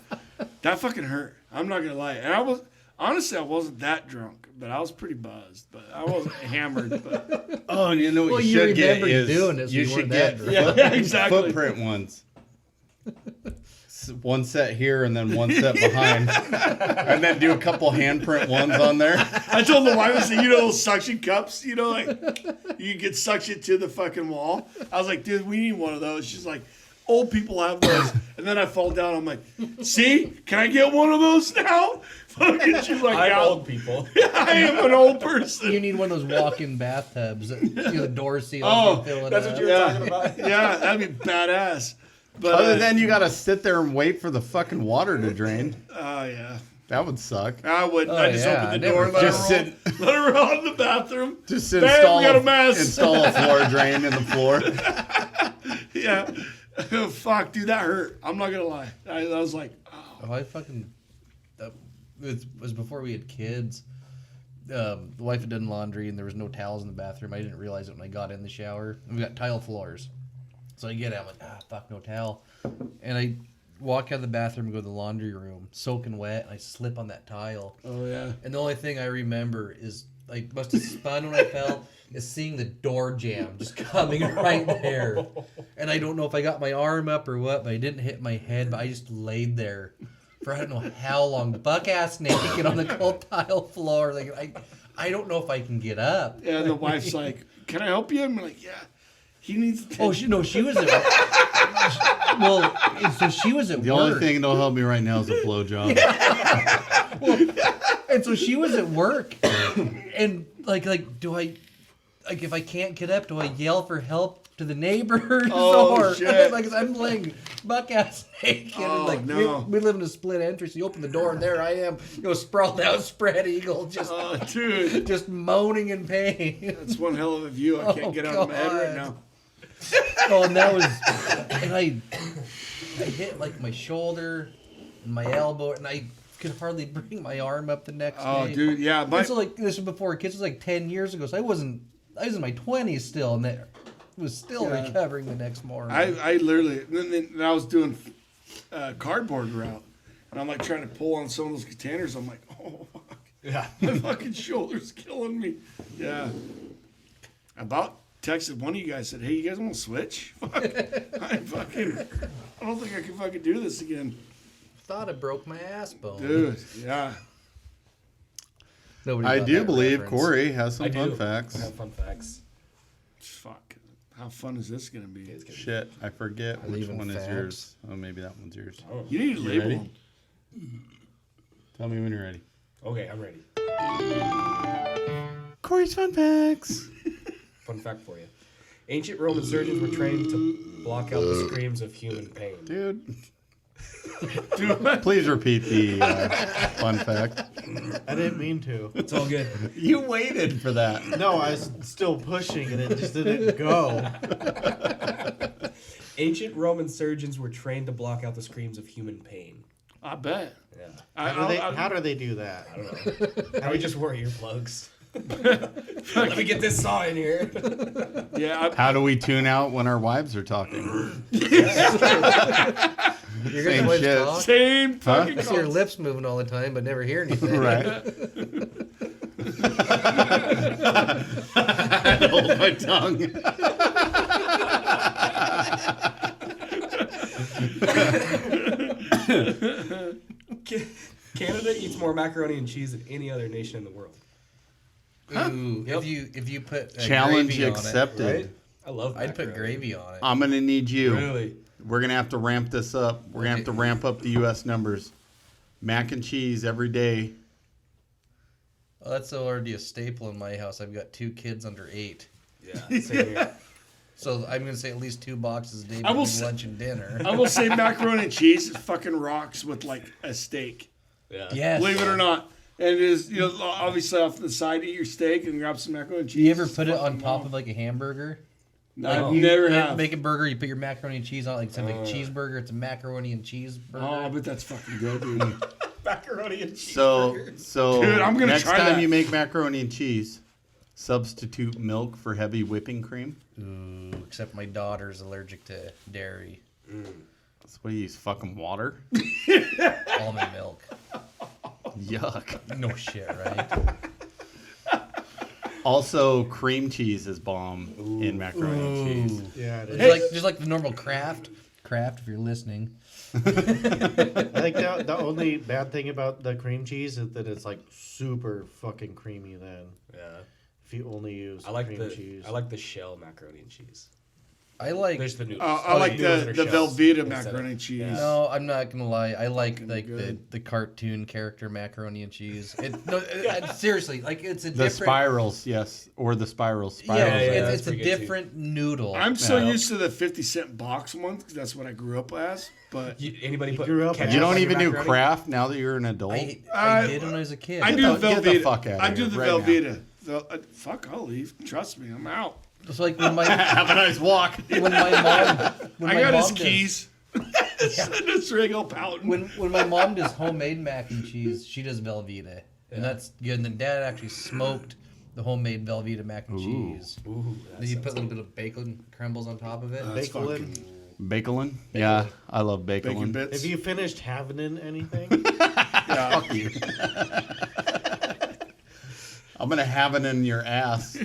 That fucking hurt. I'm not gonna lie. And I wasn't that drunk, but I was pretty buzzed. But I wasn't hammered. But Oh, you know what Well, you you should get remember is doing it, so you you should weren't get that drunk. yeah, exactly. footprint ones. One set here and then one set behind, and then do a couple handprint ones on there. I told the wife, I said, you know those suction cups? You know, like you get suction to the fucking wall. I was like, dude, we need one of those. She's like, old people have those. And then I fall down. I'm like, see, can I get one of those now? Fucking, she's like, I'm yeah, old people. I am an old person. You need one of those walk-in bathtubs. That, the door seal. Oh, fill it That's up. what you were talking about. Yeah, that'd be badass. But Other than you gotta sit there and wait for the fucking water to drain. oh yeah, That would suck. I wouldn't. Oh, I just yeah, open the I door, never- let Just her roll, let her roll in the bathroom. Just Babe, install we got a mess. install a floor drain in the floor. Yeah. Fuck, dude, that hurt. I'm not gonna lie. I was like, oh. Oh, I fucking. It was before we had kids. The wife had done laundry and there was no towels in the bathroom. I didn't realize it when I got in the shower. And we got tile floors. So I get out, I'm like, fuck, no towel. And I walk out of the bathroom and go to the laundry room, soaking wet, and I slip on that tile. Oh yeah. And the only thing I remember is I must have spun when I fell, is seeing the door jam just coming right there. And I don't know if I got my arm up or what, but I didn't hit my head, but I just laid there for I don't know how long, buck-ass naked on the cold tile floor. Like I don't know if I can get up. Yeah, and the wife's like, can I help you? I'm like, yeah. He needs attention. Oh, she was at well, so she was at The work. only thing that'll help me right now is a blowjob. And so she was at work, and like, do I, like, if I can't get up, do I yell for help to the neighbors? Oh, or shit. like I'm laying buck ass naked, Oh, and like no. we live in a split entrance. You open the door, and there I am, sprawled out, spread eagle, just Oh, dude. just moaning in pain. That's one hell of a view. I can't Oh, get out of my head right God. now. Oh, and that was, and I hit like my shoulder, and my elbow, and I could hardly bring my arm up the next Oh, day. dude, yeah. And so like this was before kids, was like 10 years ago, so I was in my 20s still, and that was still Yeah. recovering the next morning. I literally, and then I was doing cardboard route, and I'm like trying to pull on some of those containers. I'm like, oh, fuck. Yeah. My fucking shoulder's killing me. Yeah. About texted one of you guys, said, hey, you guys want to switch? Fuck. I don't think I can fucking do this again. thought I broke my ass bone. Dude, yeah. Nobody I got do that believe reference. Corey has I some do. fun I facts. have fun facts. Fuck. How fun is this going to be? Shit, I forget Are they which even one is facts? yours. Oh, maybe that one's yours. You need to label ready? them. Tell me when you're ready. Okay, I'm ready. Corey's fun facts. Fun fact for you. Ancient Roman surgeons were trained to block out the screams of human pain. Dude, Please repeat the fun fact. I didn't mean to. It's all good. You waited for that. No, I was still pushing and it just didn't go. Ancient Roman surgeons were trained to block out the screams of human pain. I bet. Yeah. How do they do that? I don't know. How we just wear earplugs. Let me get this saw in here. Yeah. How do we tune out when our wives are talking? You're Same gonna shit. talk. Same fucking I see your lips moving all the time, but never hear anything. Right. Hold my tongue. Canada eats more macaroni and cheese than any other nation in the world. Ooh, Yep. if you put Challenge gravy on accepted. Right? I love I'd put macaroni. gravy on it. I'm gonna need you. Really? We're gonna have to ramp this up. We're gonna have to ramp up the U.S. numbers. Mac and cheese every day. Well, that's already a staple in my house. I've got 2 kids under 8. Yeah. Same here. So I'm going to say at least 2 boxes a day I will between say- lunch and dinner. I will say macaroni and cheese fucking rocks with like a steak. Yeah. Yes. Believe it or not. And it is, obviously off the side, eat your steak and grab some macaroni and cheese. Do you ever put it on Fucking top bomb. of like a hamburger? No, You never have. Make a burger, you put your macaroni and cheese on it, like something like a cheeseburger. It's a macaroni and cheese burger. Oh, but that's fucking good, dude. Macaroni and cheese. So Dude, I'm gonna next try time that. you make macaroni and cheese, substitute milk for heavy whipping cream. Ooh, except my daughter's allergic to dairy. That's what you use, fucking water. Almond milk. Yuck. No shit, right? Also, cream cheese is bomb in macaroni and cheese. Yeah, it is. Just like the normal Kraft, if you're listening. I think the only bad thing about the cream cheese is that it's like super fucking creamy then. Yeah. If you only use I like cream cheese. I like the shell macaroni and cheese. I like. There's the noodles. I like noodles that the are shells Velveeta instead macaroni of- and cheese. Yeah. No, I'm not gonna lie. I like like good. the cartoon character macaroni and cheese. Seriously, like it's a The different. spirals, yes, or the spirals. Yeah, Spirals. yeah, it's that's a pretty good, too. different noodle. I'm so Yeah. used to the 50-cent box ones because that's what I grew up as. But Anybody put grew up- ketchup You don't on your even do macaroni? Kraft now that you're an adult. I did when I was a kid. I do Get the Velveeta. fuck outta I here do the right now. Velveeta. Fuck, I'll leave. Trust me, I'm out. It's like when my Have a nice walk. when my mom when I my got mom his does- keys. This Regal pouting. when my mom does homemade mac and cheese, she does Velveeta, and that's good. And then Dad actually smoked the homemade Velveeta mac and cheese. Ooh, Then you put a little bit of bacon crumbles on top of it. That's Bacon. fucking Bakelin? Yeah, I love bacon bakelin. bits. Have you finished having anything? Yeah. I'm gonna have it in your ass.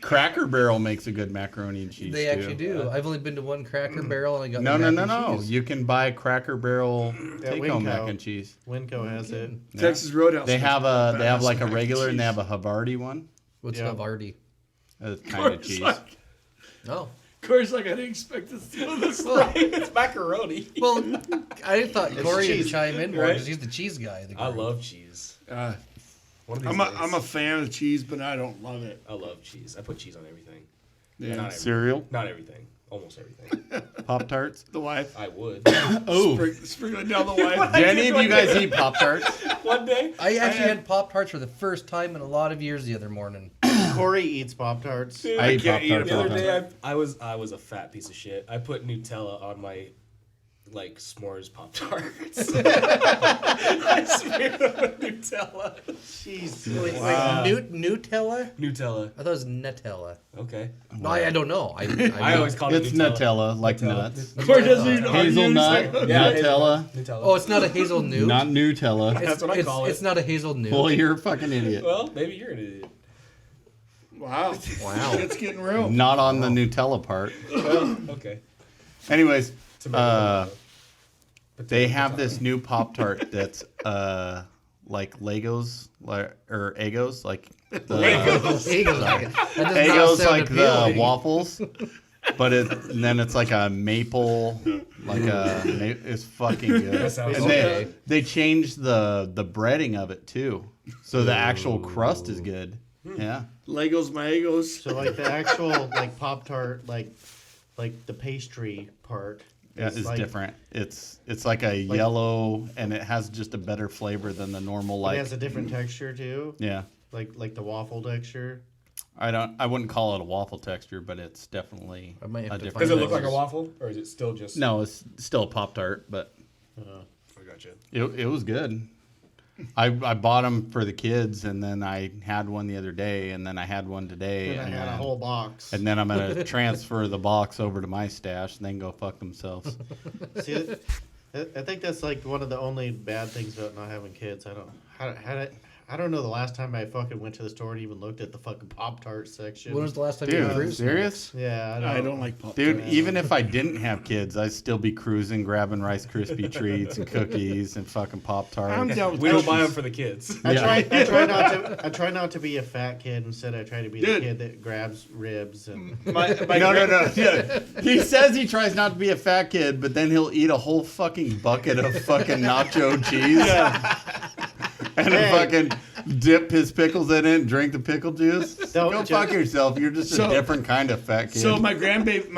Cracker Barrel makes a good macaroni and cheese. They too. actually do. I've only been to one Cracker Barrel, and I got No, the no, mac no, and no. cheese. You can buy Cracker Barrel Yeah, take-home Winco. mac and cheese. Winco has it. Texas Roadhouse. They have makes they have badass like a mac and regular and they cheese. have a Havarti one. What's Yeah. Havarti? That's kind of Corey's cheese. like- Oh, Corey's like, I didn't expect to steal this. It's macaroni. well, I thought Corey would cheese, chime in more right? because he's the cheese guy. of the I group. love cheese. One of these I'm days. a fan of cheese, but I don't love it. I love cheese. I put cheese on everything. Yeah. Not Cereal, Not everything. Almost everything. Pop Tarts. The wife. I would. Oh, Sprinkling down the wife. do any of you guys eat Pop Tarts? One day. I actually had Pop Tarts for the first time in a lot of years the other morning. Corey eats Pop Tarts. I eat can't Pop eat Tarts. it. The all other the time. day, I was a fat piece of shit. I put Nutella on my like s'mores Pop Tarts. I smeared them with Nutella. Jeez. Wait, Nutella? Nutella. I thought it was Nutella. Okay. No, I don't know. I always call it It's Nutella, like Nutella. nuts. Corey doesn't even know how to use Hazelnut, it. Yeah, Nutella, Nutella. Oh, it's not a hazelnut. not Nutella. That's what I call it. It's not a hazelnut. Well, you're a fucking idiot. Well, maybe you're an idiot. Wow. Wow. It's getting real. Not on the Nutella part. Okay. Anyways, Tomato. they have this new Pop Tart that's like Legos, or Eggos, like the Eggos, like the waffles, but and then it's like a maple, it's fucking good. That sounds And okay. they changed the breading of it too, so the actual crust is good. Yeah. Legos, my egos. So like the actual like Pop Tart, like the pastry part is like, different. It's like a yellow, and it has just a better flavor than the normal. Like it has a different texture too. yeah, Like the waffle texture. I wouldn't call it a waffle texture, but it's definitely I might have a to different. Does it find look like a those. waffle, or is it still just? No, it's still a Pop-Tart, but I gotcha. it was good. I bought them for the kids, and then I had one the other day, and then I had one today, And I had a then- whole box. and then I'm gonna transfer the box over to my stash, and then go fuck themselves. See, I think that's like one of the only bad things about not having kids. I don't know the last time I fucking went to the store and even looked at the fucking Pop-Tart section. When was the last time you Dude, went through? serious? Yeah, I don't like pop. Dude, even if I didn't have kids, I'd still be cruising, grabbing Rice Krispie treats and cookies and fucking Pop-Tarts. I'm down with We don't buy cookies. them for the kids. I try not to be a fat kid. Instead, I try to be the Dude. kid that grabs ribs and. My No. Yeah. He says he tries not to be a fat kid, but then he'll eat a whole fucking bucket of fucking nacho cheese. And fucking dip his pickles in it and drink the pickle juice. Don't Go just- fuck yourself. You're just So- a different kind of fat kid. So my grandbaby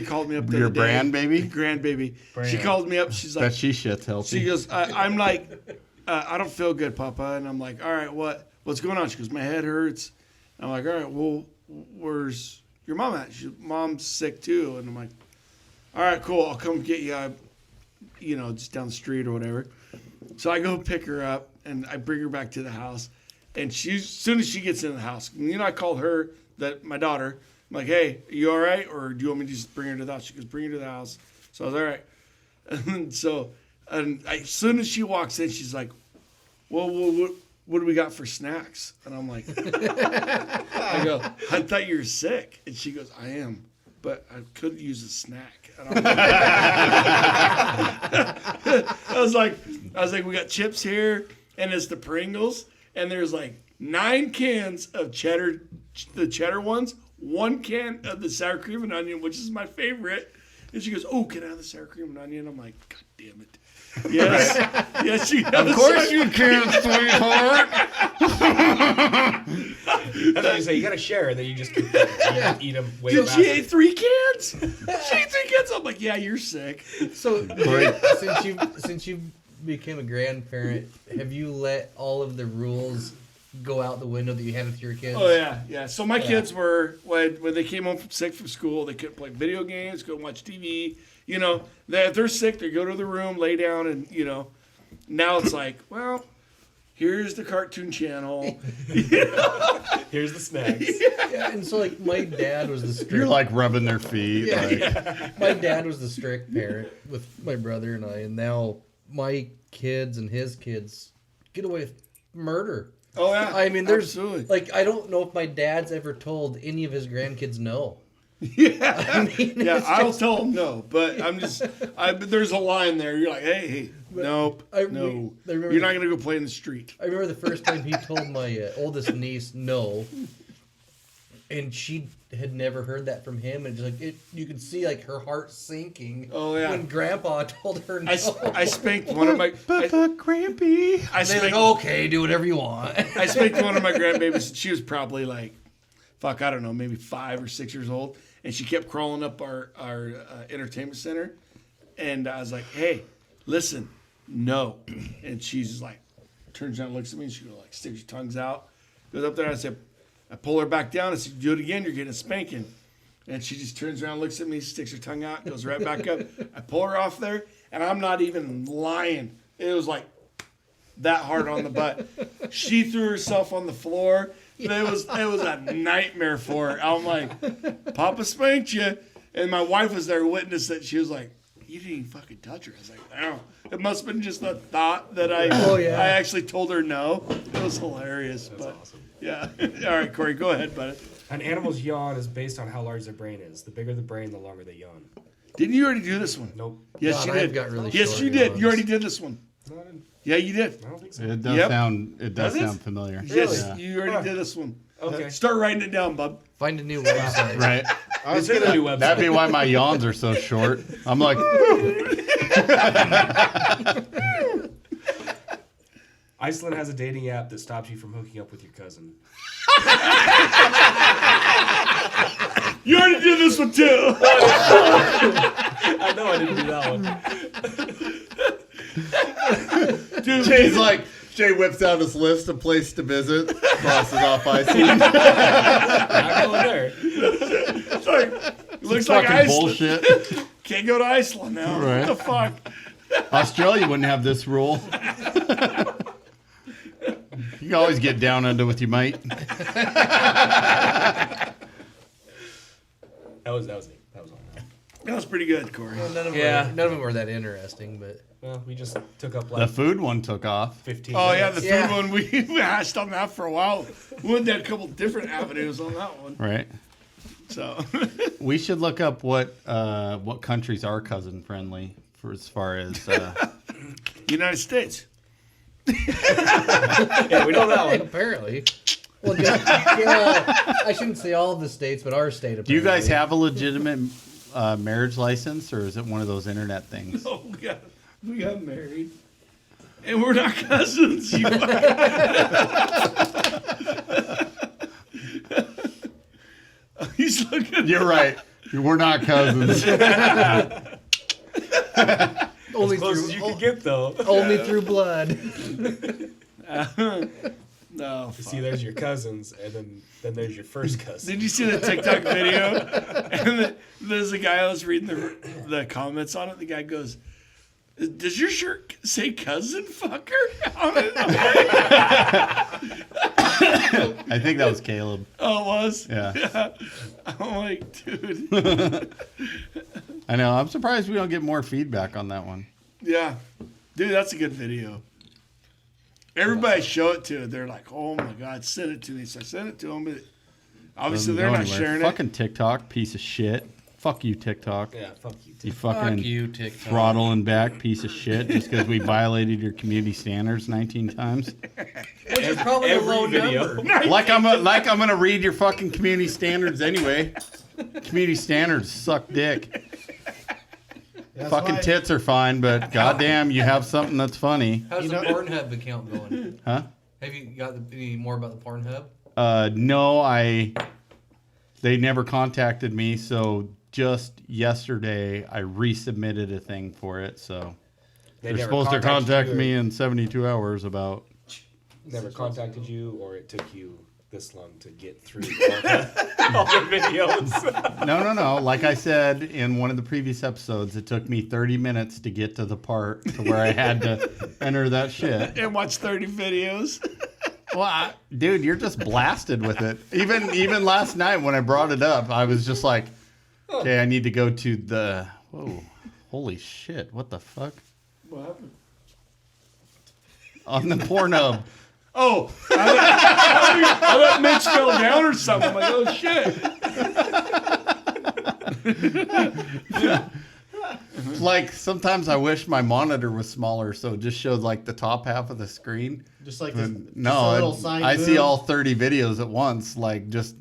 called me up the Your other day. brand baby? Grandbaby. She Brand. called me up. She's Bet like, she shit's healthy. she goes, I'm like, I don't feel good, Papa. And I'm like, all right, what's going on? She goes, my head hurts. And I'm like, all right, well, where's your mom at? Mom's sick too. And I'm like, all right, cool. I'll come get you, just down the street or whatever. So I go pick her up and I bring her back to the house. And as soon as she gets in the house, I called her, my daughter. I'm like, hey, are you all right? Or do you want me to just bring her to the house? She goes, bring her to the house. So I was all right. And so as soon as she walks in, she's like, well, what do we got for snacks? And I'm like, I go, I thought you were sick. And she goes, I am, but I could use a snack. And I'm like, I was like, we got chips here, and it's the Pringles, and there's like 9 cans of cheddar, the cheddar ones, 1 can of the sour cream and onion, which is my favorite. And she goes, oh, can I have the sour cream and onion? I'm like, God damn it. Yes. Yes, she has. Of course you can, sweetheart. That's what you say. You gotta share, and then you just eat them way Dude, faster. she ate 3 cans? She ate 3 cans? I'm like, yeah, you're sick. So since you became a grandparent, have you let all of the rules go out the window that you had with your kids? Oh, yeah. So my kids were, when they came home sick from school, they couldn't play video games, couldn't watch TV. If they're sick, they go to the room, lay down, and, now it's like, well, here's the cartoon channel. Here's the snacks. Yeah, and so like my dad was the strict. You're like rubbing their feet. Yeah, like, my dad was the strict parent with my brother and I, and now my kids and his kids get away with murder. Oh, yeah. I mean, there's Absolutely. like I don't know if my dad's ever told any of his grandkids no. Yeah. I mean, Yeah, it's I'll just- tell them no, but but there's a line there. You're like, hey, nope, no. I remember You're not going to go play in the street. I remember the first time he told my oldest niece no, and she had never heard that from him, and you could see like her heart sinking. Oh, yeah. When Grandpa told her no. I spanked one of my... Crampy. I They're like, spanked, okay, do whatever you want. I spanked one of my grandbabies, and she was probably like, I don't know, maybe 5 or 6 years old. And she kept crawling up our entertainment center. And I was like, hey, listen, no. And she's just like, turns around and looks at me, and she goes like, sticks her tongues out. Goes up there, and I pull her back down. I said, do it again, you're getting a spanking. And she just turns around, looks at me, sticks her tongue out, goes right back up. I pull her off there, and I'm not even lying. It was like that hard on the butt. She threw herself on the floor. It was a nightmare for her. I'm like, Papa spanked you. And my wife was there, witness that. She was like, you didn't even fucking touch her. I was like, no. It must have been just a thought that I actually told her no. It was hilarious. That's awesome. Yeah. All right, Corey, go ahead, buddy. An animal's yawn is based on how large their brain is. The bigger the brain, the longer they yawn. Didn't you already do this one? Nope. Yes, God, you I've did. got really Yes, short you did. yawns. You already did this one. No, I didn't. Yeah, you did. I don't think so. It does Yep. sound. Does it? Sound familiar. Yes, Yeah. you already did this one. Okay. Start writing it down, bub. Find a new website. Right. I was It's a new gonna. website. That'd be why my yawns are so short. I'm like, Iceland has a dating app that stops you from hooking up with your cousin. You already did this one too. I know I didn't do that one. Dude, Jay's like, Jay whips out his list of places to visit, crosses off Iceland. Not going there. it's like, looks like Fucking Iceland. bullshit. Can't go to Iceland now. Right. What the fuck? Australia wouldn't have this rule. You can always get down under with your mate. That was neat. That was all. That was pretty good, Corey. None of Yeah. them were that interesting, but Well, we just took up The like food one took off. 15 Oh yeah, minutes. the food one. We hashed on that for a while. We went down a couple different avenues on that one. Right. So We should look up what countries are cousin friendly for as far as United States. Yeah, we know that one. apparently. Well, I shouldn't say all of the states, but our state. Do you guys apparently. have a legitimate marriage license, or is it one of those internet things? Oh, we got married, and we're not cousins. He's looking. You're right. We're not cousins. Only Close through as you can get though. only through blood. No. See, there's your cousins, and then there's your first cousin. Did you see the TikTok video? And there's a guy I was reading the comments on it. The guy goes, "Does your shirt say cousin fucker on it?" I think that was Caleb. Oh, it was? Yeah. I'm like, dude. I know. I'm surprised we don't get more feedback on that one. Yeah. Dude, that's a good video. Everybody I show it to, they're like, oh my God, send it to me. So I sent it to them, but obviously Doesn't they're go not anywhere. sharing Fucking TikTok, piece of shit. Fuck you, TikTok. Yeah, fuck you. You Fuck fucking you, TikTok. throttling back piece of shit just because we violated your community standards 19 times. Which is probably a Every low video. number. Like I'm gonna read your fucking community standards anyway. Community standards suck dick. Fucking tits are fine, but goddamn, you have something that's funny. How's the Pornhub account going? Huh? Have you got any more about the Pornhub? No, they never contacted me, so just yesterday I resubmitted a thing for it, so they're never supposed to contacted contact you, or me in 72 hours about. Never contacted you, or it took you this long to get through all the videos. No. Like I said in one of the previous episodes, it took me 30 minutes to get to the part to where I had to enter that shit. and watch 30 videos. Well, dude, you're just blasted with it. Even last night when I brought it up, I was just like, okay, I need to go to the. Whoa, holy shit! What the fuck? What happened? On the Pornhub. Oh, I thought Mitch fell down or something. I'm like, oh shit. Like sometimes I wish my monitor was smaller, so it just showed like the top half of the screen. Just like this, And just a little side I see boob. all 30 videos at once, like just.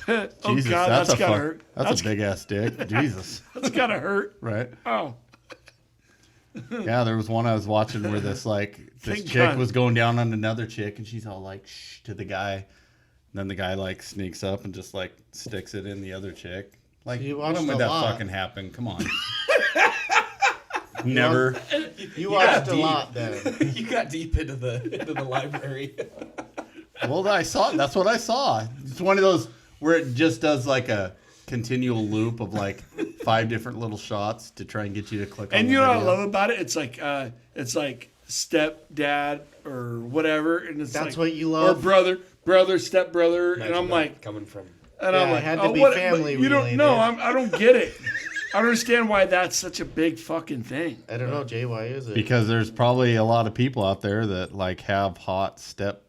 Oh Jesus, God, that's gotta hurt. That's a big ass dick. Jesus, That's gotta hurt. right? Oh, Yeah, there was one I was watching where this Thank chick God. was going down on another chick, and she's all like shh to the guy. And then the guy like sneaks up and just like sticks it in the other chick. Like, You when watched would a that lot. fucking happen? Come on. Never. You watched got a deep. lot then. You got deep into the library. Well, I saw. That's what I saw. It's one of those where it just does like a continual loop of like 5 different little shots to try and get you to click on. and the you know what I video. love about it? It's like stepdad or whatever, and it's That's like, what you love? or brother, stepbrother, and I'm like, coming from. and Yeah, I'm it like, had to oh, be what? family You don't related. know. I don't get it. I don't understand why that's such a big fucking thing. I don't know, Jay. Why is it? Because there's probably a lot of people out there that like have hot step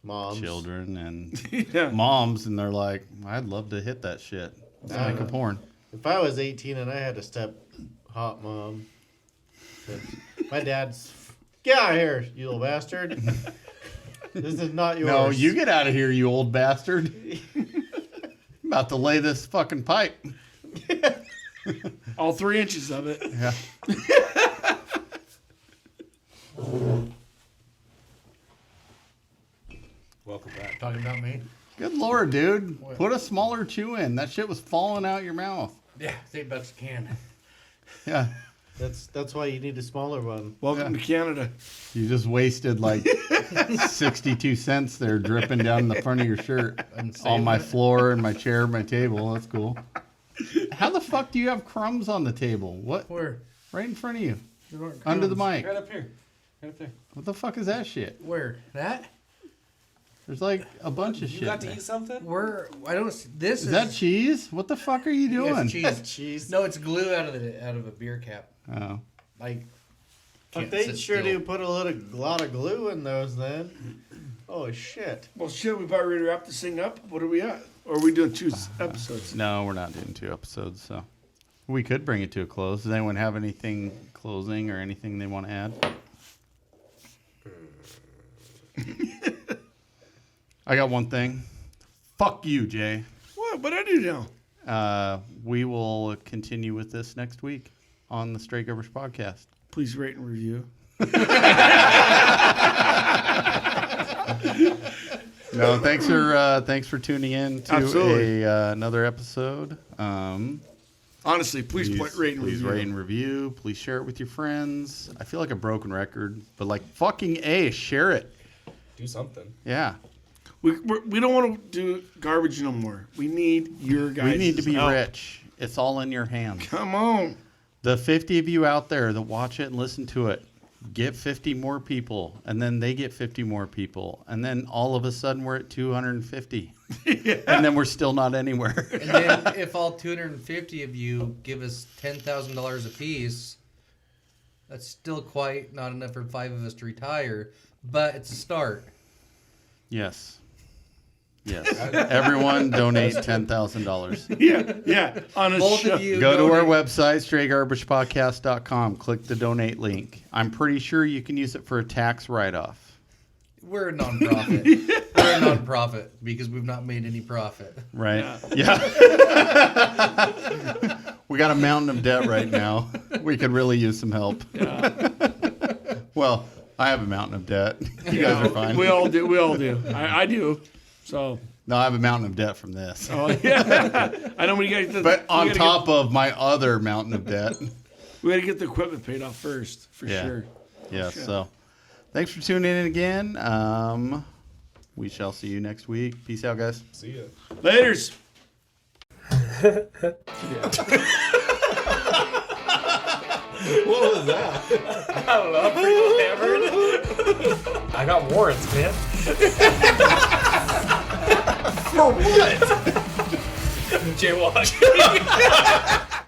Moms. children and Yeah. moms, and they're like, I'd love to hit that shit. Let's make a porn. If I was 18 and I had a step hot mom, my dad's, get out of here, you little bastard. This is not yours. No, you get out of here, you old bastard. I'm about to lay this fucking pipe. All 3 inches of it. Yeah. Welcome back. Talking about me. Good Lord, dude. Put a smaller chew in. That shit was falling out your mouth. Yeah, it's $8 a can. Yeah. That's why you need a smaller one. Welcome to Canada. You just wasted like 62 cents there dripping down the front of your shirt on my floor and my chair, my table. That's cool. How the fuck do you have crumbs on the table? What? Where? Right in front of you. There aren't Under the crumbs. mic. Right up here. Right up there. What the fuck is that shit? Where? That? There's like a bunch of You shit. got to there. eat something? Where? I don't. This Is that cheese? What the fuck are you doing? Yes, cheese. Cheese. No, it's glue out of a beer cap. Oh. Like. But can't they sit sure still. do put a lot of glue in those then. Oh shit. Well, shit, we about ready to wrap this thing up. What are we at? Or are we doing 2 episodes? No, we're not doing 2 episodes, so we could bring it to a close. Does anyone have anything closing or anything they want to add? I got one thing. Fuck you, Jay. What I do now? We will continue with this next week on the Straight Garbage Podcast. Please rate and review. No, thanks for tuning in to Absolutely. another episode. Honestly, please rate and please review. rate and review. Please share it with your friends. I feel like a broken record, but like fucking share it. Do something. Yeah, We don't want to do garbage no more. We need your guys. we need to be help. rich. It's all in your hands. Come on. The 50 of you out there that watch it and listen to it, get 50 more people, and then they get 50 more people, and then all of a sudden we're at 250, and then we're still not anywhere. And then if all 250 of you give us $10,000 a piece, that's still quite not enough for 5 of us to retire, but it's a start. Yes. Everyone donate $10,000. Yeah. On a Both show. of you Go to our donate- website, straightgarbagepodcast.com. Click the donate link. I'm pretty sure you can use it for a tax write-off. We're a nonprofit. We're a nonprofit because we've not made any profit. Right? Yeah. We got a mountain of debt right now. We could really use some help. Well, I have a mountain of debt. You guys are fine. We all do. I do. So. No, I have a mountain of debt from this. Oh yeah. I know when you guys. But on top of my other mountain of debt. We got to get the equipment paid off first, for Yeah. sure. Yeah, so thanks for tuning in again. We shall see you next week. Peace out, guys. See ya. Laters. What was that? I don't know. I'm pretty hammered. I got warrants, man. For what? Jaywalking.